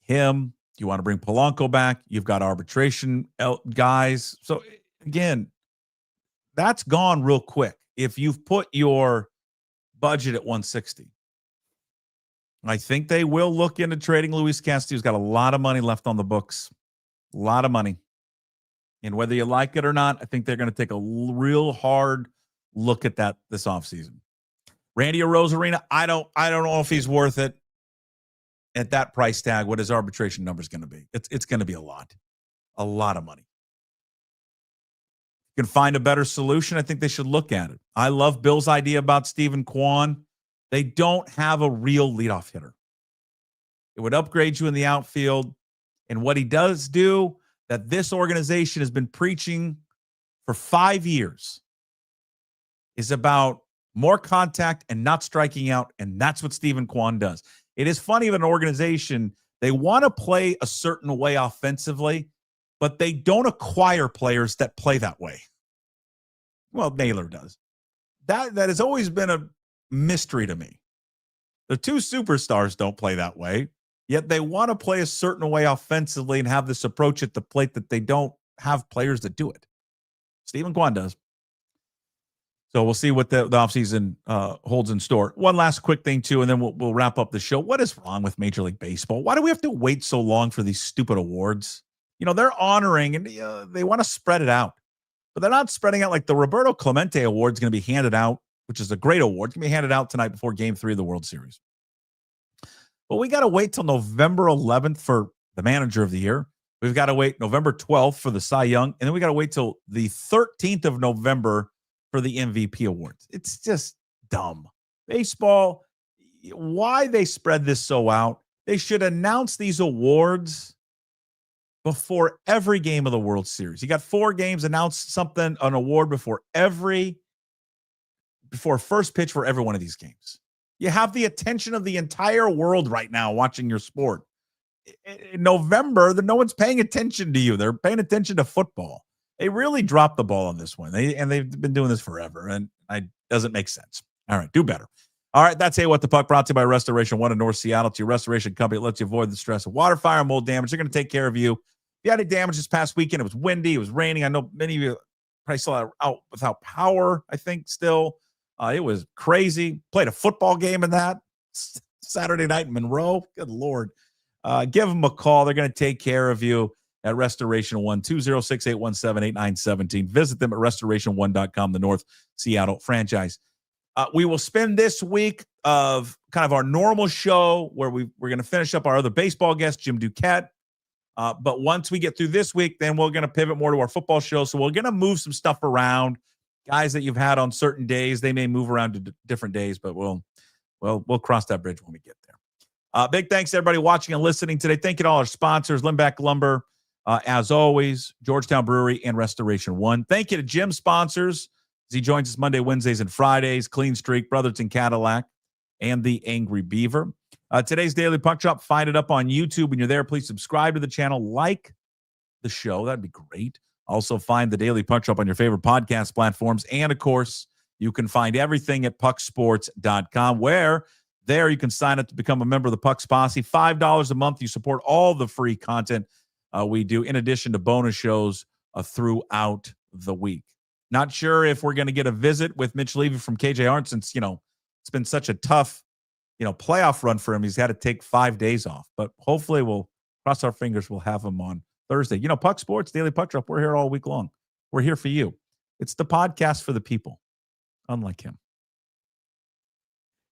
You want to bring Polanco back. You've got arbitration guys. So, again, that's gone real quick if you've put your budget at 160. I think they will look into trading Luis Castillo. He's got a lot of money left on the books. A lot of money. And whether you like it or not, I think they're going to take a real hard look at that this offseason. Randy Arozarena, I don't know if he's worth it at that price tag. What his arbitration number is going to be. It's going to be a lot of money. You can find a better solution. I think they should look at it. I love Bill's idea about Stephen Kwan. They don't have a real leadoff hitter. It would upgrade you in the outfield. And what he does do that this organization has been preaching for 5 years is about more contact and not striking out. And that's what Stephen Kwan does. It is funny of an organization, they want to play a certain way offensively, but they don't acquire players that play that way. Well, Naylor does. That has always been a mystery to me. The two superstars don't play that way, yet they want to play a certain way offensively and have this approach at the plate that they don't have players that do it. Stephen Kwan does. So we'll see what the offseason holds in store. One last quick thing, too, and then we'll wrap up the show. What is wrong with Major League Baseball? Why do we have to wait so long for these stupid awards? They're honoring and they want to spread it out. But they're not spreading out like the Roberto Clemente Award is going to be handed out, which is a great award. It's going to be handed out tonight before Game 3 of the World Series. But we got to wait till November 11th for the Manager of the Year. We've got to wait November 12th for the Cy Young. And then we got to wait till the 13th of November for the MVP awards. It's just dumb. Baseball, why they spread this so out? They should announce these awards before every game of the World Series. You got 4 games, announce an award before first pitch for every one of these games. You have the attention of the entire world right now watching your sport. In November, no one's paying attention to you. They're paying attention to football. They really dropped the ball on this one. They've been doing this forever, and it doesn't make sense. All right, do better. All right, that's Hey, What the Puck, brought to you by Restoration One in North Seattle. It's your restoration company that lets you avoid the stress of water, fire, and mold damage. They're going to take care of you. If you had any damage this past weekend, it was windy, it was raining. I know many of you probably still out without power, I think, still. It was crazy. Played a football game in that Saturday night in Monroe. Good Lord. Give them a call. They're going to take care of you at Restoration One, 206-817-8917. Visit them at restoration1.com, the North Seattle franchise. We will spend this week of kind of our normal show where we're going to finish up our other baseball guest, Jim Duquette. But once we get through this week, then we're going to pivot more to our football show. So we're going to move some stuff around. Guys that you've had on certain days, they may move around to different days, but we'll cross that bridge when we get there. Big thanks to everybody watching and listening today. Thank you to all our sponsors, Limbeck Lumber, as always, Georgetown Brewery, and Restoration One. Thank you to Jim's sponsors as he joins us Monday, Wednesdays, and Fridays, Clean Streak, Brotherton Cadillac, and the Angry Beaver. Today's Daily Puck Drop, find it up on YouTube. When you're there, please subscribe to the channel, like the show. That'd be great. Also, find the Daily Puck Drop on your favorite podcast platforms. And, of course, you can find everything at pucksports.com, where there you can sign up to become a member of the Pucks Posse. $5 a month. You support all the free content we do, in addition to bonus shows throughout the week. Not sure if we're going to get a visit with Mitch Levy from KJ Arndt since, it's been such a tough, playoff run for him. He's had to take 5 days off. But hopefully we'll cross our fingers. We'll have him on Thursday. Puck Sports, Daily Puck Drop, we're here all week long. We're here for you. It's the podcast for the people, unlike him.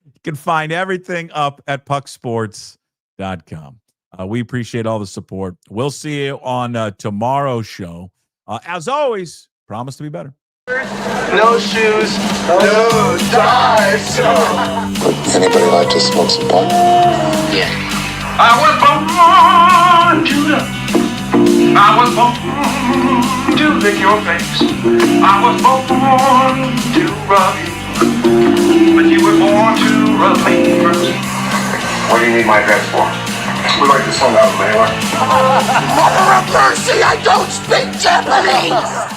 You can find everything up at pucksports.com. We appreciate all the support. We'll see you on tomorrow's show. As always, promise to be better. No shoes, no ties. Anybody like to smoke some pot? Yeah. I was born to love. I was born to lick your face. I was born to rub you, but you were born to rub me first. What do you need my address for? We like to send out a mailer. Mother of mercy, I don't speak Japanese!